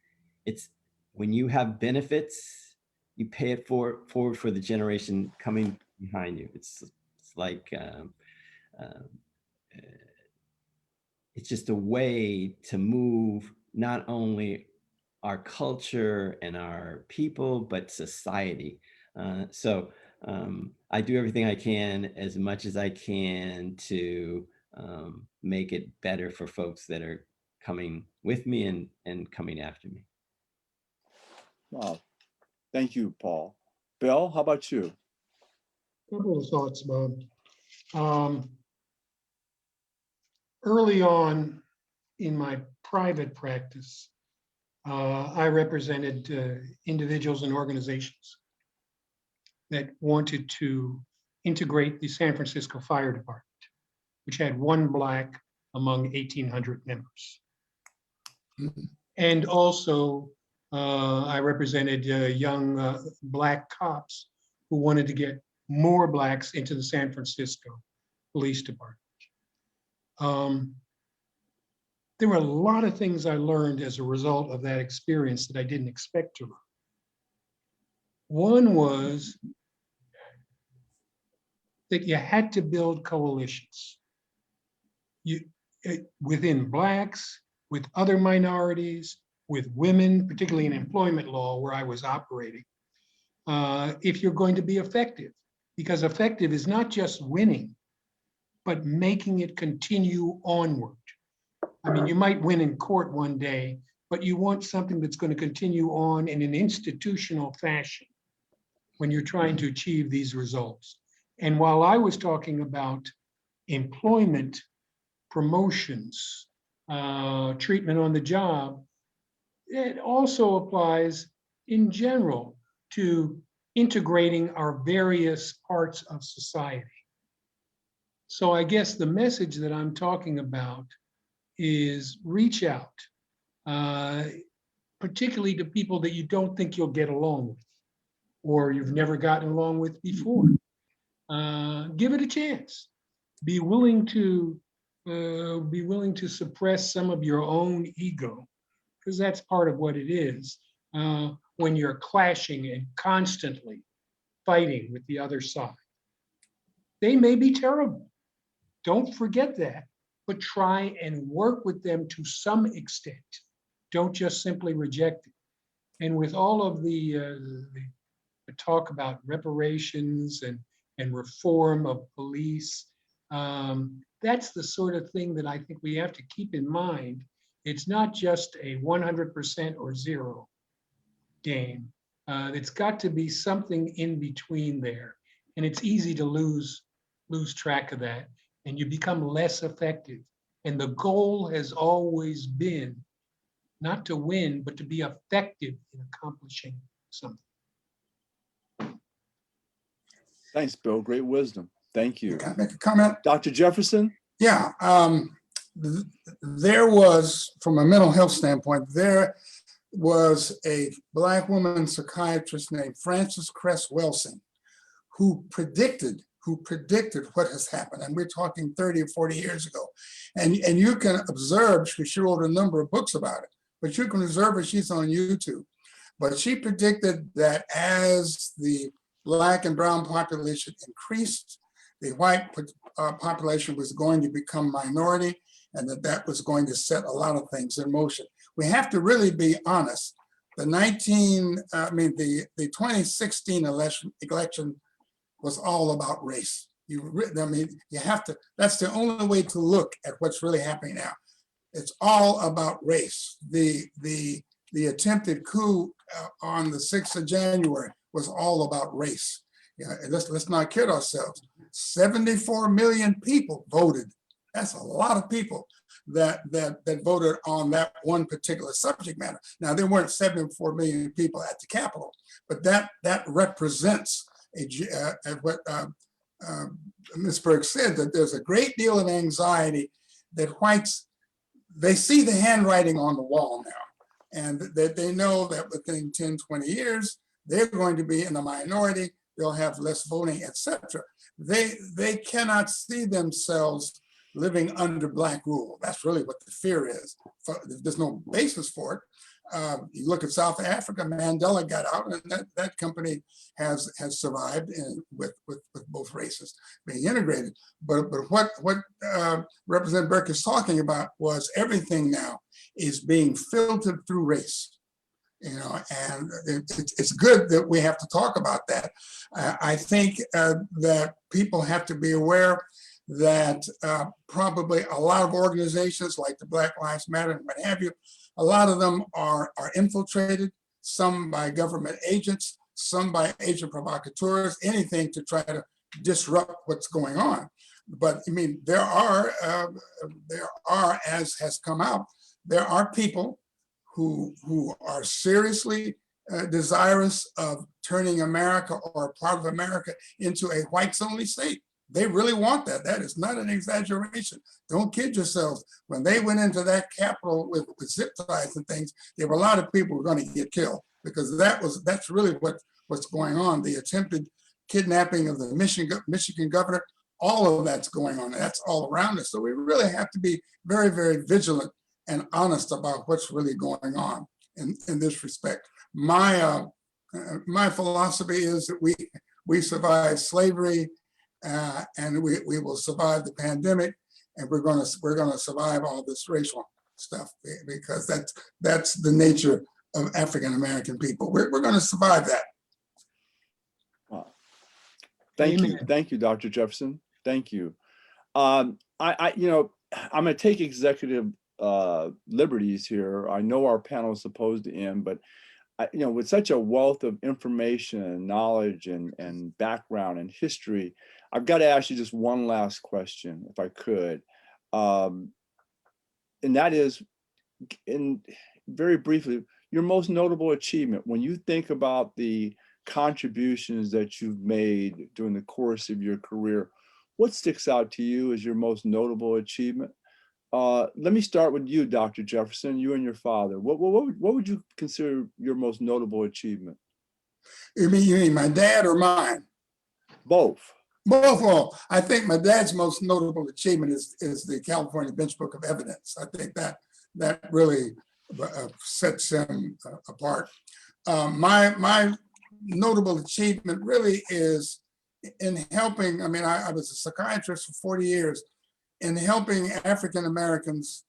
when you have benefits, you pay it forward for the generation coming behind you. It's like it's just a way to move not only our culture and our people, but society. So I do everything I can, as much as I can, to make it better for folks that are coming with me and coming after me. Wow, thank you, Paul. Bill, how about you? Couple of thoughts, Bob. Early on in my private practice, I represented individuals and organizations that wanted to integrate the San Francisco Fire Department, which had one Black among 1,800 members. And also, I represented young Black cops who wanted to get more Blacks into the San Francisco Police Department. There were a lot of things I learned as a result of that experience that I didn't expect to learn. One was that you had to build coalitions. Within Blacks, with other minorities, with women, particularly in employment law where I was operating, if you're going to be effective. Because effective is not just winning, but making it continue onward. I mean, you might win in court one day, but you want something that's going to continue on in an institutional fashion when you're trying to achieve these results. And while I was talking about employment, promotions, treatment on the job, it also applies in general to integrating our various parts of society. So I guess the message that I'm talking about is reach out, particularly to people that you don't think you'll get along with or you've never gotten along with before. Give it a chance. Be willing to suppress some of your own ego, because that's part of what it is when you're clashing and constantly fighting with the other side. They may be terrible. Don't forget that, but try and work with them to some extent. Don't just simply reject it. And with all of the talk about reparations and reform of police, that's the sort of thing that I think we have to keep in mind. It's not just a 100% or zero game. It's got to be something in between there. And it's easy to lose track of that, and you become less effective. And the goal has always been not to win, but to be effective in accomplishing something. Thanks, Bill. Great wisdom. Thank you. Can I make a comment? Dr. Jefferson? Yeah, there was, from a mental health standpoint, there was a Black woman psychiatrist named Frances Cress Welsing who predicted what has happened. And we're talking 30 or 40 years ago. And you can observe, she wrote a number of books about it, but you can observe her, she's on YouTube. But she predicted that as the Black and brown population increased, the white population was going to become minority, and that was going to set a lot of things in motion. We have to really be honest. The 2016 election was all about race. You have to, that's the only way to look at what's really happening now. It's all about race. The attempted coup on the 6th of January was all about race. Yeah, let's not kid ourselves. 74 million people voted. That's a lot of people that voted on that one particular subject matter. Now, there weren't 74 million people at the Capitol, but that represents what Ms. Burke said, that there's a great deal of anxiety that whites, they see the handwriting on the wall now, and that they know that within 10, 20 years, they're going to be in the minority, they'll have less voting, etc. They cannot see themselves living under Black rule. That's really what the fear is. There's no basis for it. You look at South Africa, Mandela got out, and that company has survived with both races being integrated. But what Representative Burke is talking about was everything now is being filtered through race. And it's good that we have to talk about that. I think that people have to be aware that probably a lot of organizations like the Black Lives Matter and what have you, a lot of them are infiltrated, some by government agents, some by agent provocateurs, anything to try to disrupt what's going on. But I mean, there are, as has come out, there are people who are seriously desirous of turning America or part of America into a whites-only state. They really want that. That is not an exaggeration. Don't kid yourselves. When they went into that Capitol with zip ties and things, there were a lot of people who were going to get killed, because that's really what's going on. The attempted kidnapping of the Michigan governor, all of that's going on. That's all around us. So we really have to be very, very vigilant and honest about what's really going on in this respect. My philosophy is that we survived slavery, and we will survive the pandemic, and we're gonna survive all this racial stuff, because that's the nature of African American people. We're gonna survive that. Wow. Thank you, Dr. Jefferson. Thank you. I'm gonna take executive liberties here. I know our panel is supposed to end, but with such a wealth of information and knowledge and background and history, I've got to ask you just one last question, if I could. And that is, very briefly, your most notable achievement. When you think about the contributions that you've made during the course of your career, what sticks out to you as your most notable achievement? Let me start with you, Dr. Jefferson, you and your father. What would you consider your most notable achievement? You mean my dad or mine? Both. Both. Well, I think my dad's most notable achievement is the California Bench Book of Evidence. I think that really sets him apart. My notable achievement really is in helping. I mean, I was a psychiatrist for 40 years. In helping African Americans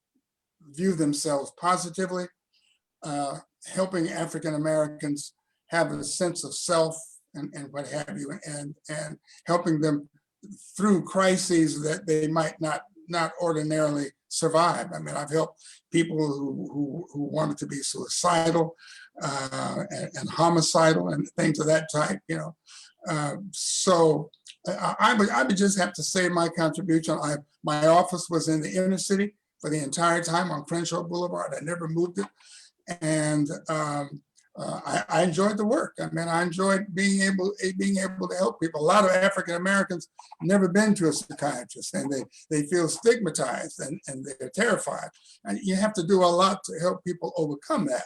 view themselves positively, helping African Americans have a sense of self and what have you, and helping them through crises that they might not ordinarily survive. I mean, I've helped people who wanted to be suicidal and homicidal and things of that type, you know. So I would just have to say my contribution. My office was in the inner city for the entire time on Crenshaw Boulevard. I never moved it. And I enjoyed the work. I mean, I enjoyed being able to help people. A lot of African Americans never been to a psychiatrist, and they feel stigmatized and they're terrified. And you have to do a lot to help people overcome that.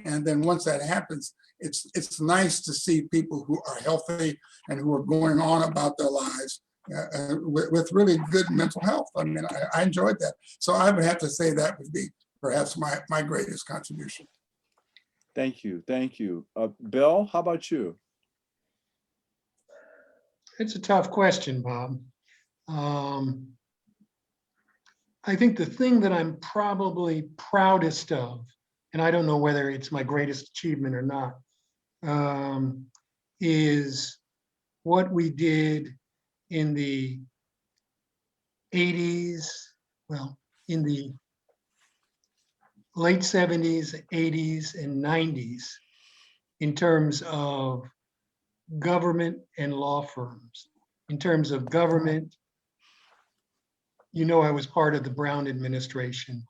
And then once that happens, it's nice to see people who are healthy and who are going on about their lives with really good mental health. I mean, I enjoyed that. So I would have to say that would be perhaps my greatest contribution. Thank you. Thank you. Bill, how about you? It's a tough question, Bob. I think the thing that I'm probably proudest of, and I don't know whether it's my greatest achievement or not, is what we did in the 80s, well, in the late 70s, 80s, and 90s in terms of government and law firms. In terms of government, you know, I was part of the Brown administration,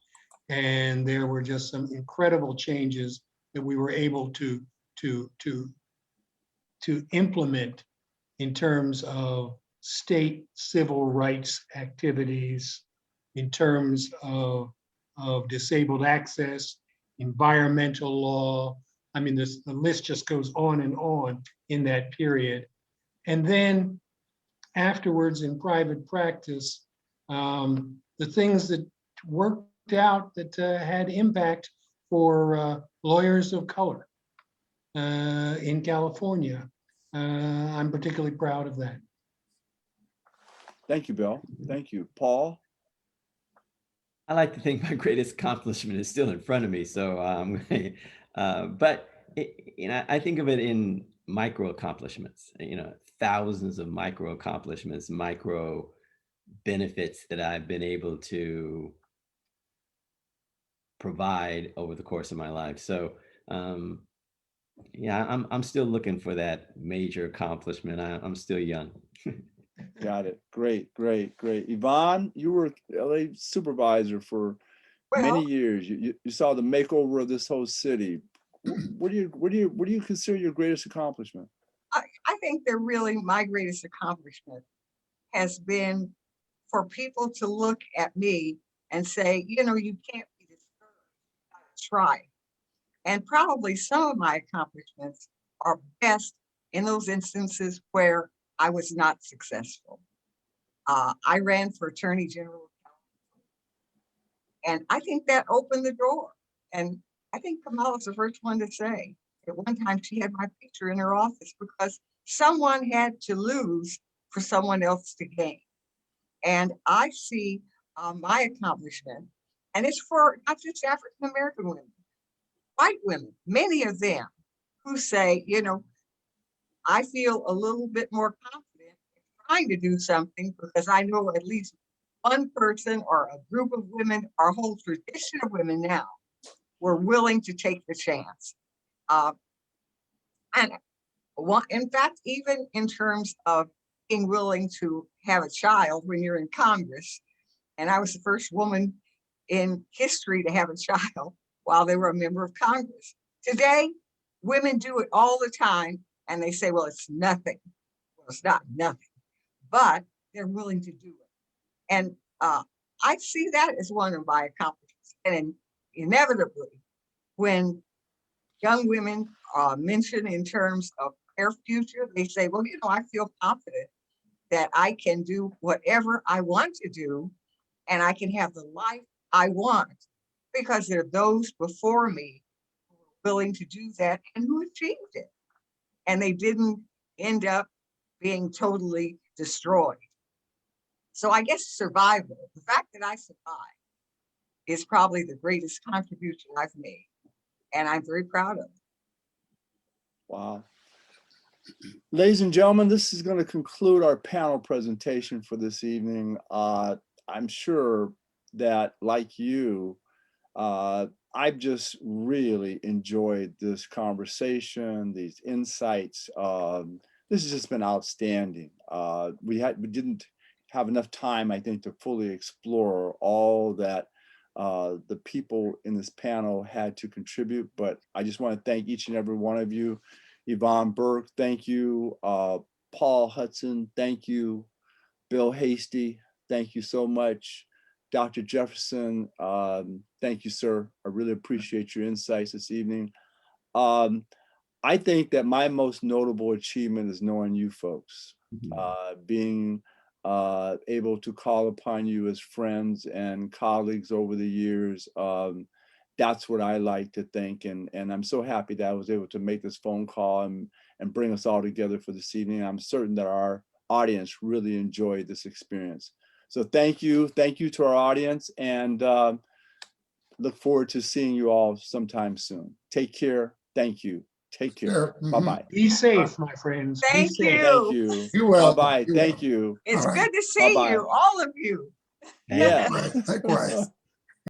and there were just some incredible changes that we were able to implement in terms of state civil rights activities, in terms of disabled access, environmental law. I mean, the list just goes on and on in that period. And then afterwards in private practice, the things that worked out that had impact for lawyers of color in California. I'm particularly proud of that. Thank you, Bill. Thank you. Paul? I like to think my greatest accomplishment is still in front of me. So, but you know, I think of it in micro accomplishments. You know, thousands of micro accomplishments, micro benefits that I've been able to provide over the course of my life. So, yeah, I'm still looking for that major accomplishment. I'm still young. Got it. Great, great, great. Yvonne, you were LA supervisor for many years. You saw the makeover of this whole city. What do you consider your greatest accomplishment? I think that really my greatest accomplishment has been for people to look at me and say, you know, you can't be discouraged, you gotta try. And probably some of my accomplishments are best in those instances where I was not successful. I ran for Attorney General, and I think that opened the door. And I think Kamala's the first one to say at one time she had my picture in her office because someone had to lose for someone else to gain. And I see my accomplishment, and it's for not just African American women, white women, many of them who say, you know, I feel a little bit more confident in trying to do something because I know at least one person or a group of women, our whole tradition of women now, were willing to take the chance. And in fact, even in terms of being willing to have a child when you're in Congress, and I was the first woman in history to have a child while they were a member of Congress. Today, women do it all the time, and they say, well, it's nothing. Well, it's not nothing, but they're willing to do it. And I see that as one of my accomplishments. And inevitably, when young women mention in terms of their future, they say, well, you know, I feel confident that I can do whatever I want to do, and I can have the life I want, because there are those before me who were willing to do that and who achieved it. And they didn't end up being totally destroyed. So I guess survival, the fact that I survived, is probably the greatest contribution I've made. And I'm very proud of it. Wow. Ladies and gentlemen, this is going to conclude our panel presentation for this evening. I'm sure that, like you, I've just really enjoyed this conversation, these insights. This has just been outstanding. We didn't have enough time, I think, to fully explore all that the people in this panel had to contribute. But I just want to thank each and every one of you. Yvonne, Burke, thank you. Paul Hudson, thank you. Bill Hastie, thank you so much. Dr. Jefferson, thank you, sir. I really appreciate your insights this evening. I think that my most notable achievement is knowing you folks, being able to call upon you as friends and colleagues over the years. That's what I like to think. And I'm so happy that I was able to make this phone call and bring us all together for this evening. I'm certain that our audience really enjoyed this experience. So thank you. Thank you to our audience, and look forward to seeing you all sometime soon. Take care. Thank you. Take care. Sure. Mhm. Bye-bye. Be safe, my friends. Be Thank safe. you. Thank you. You will. Bye-bye. You Thank will. you. It's All right. good to see Bye-bye. you, all of you. Thank you. Yeah. Likewise.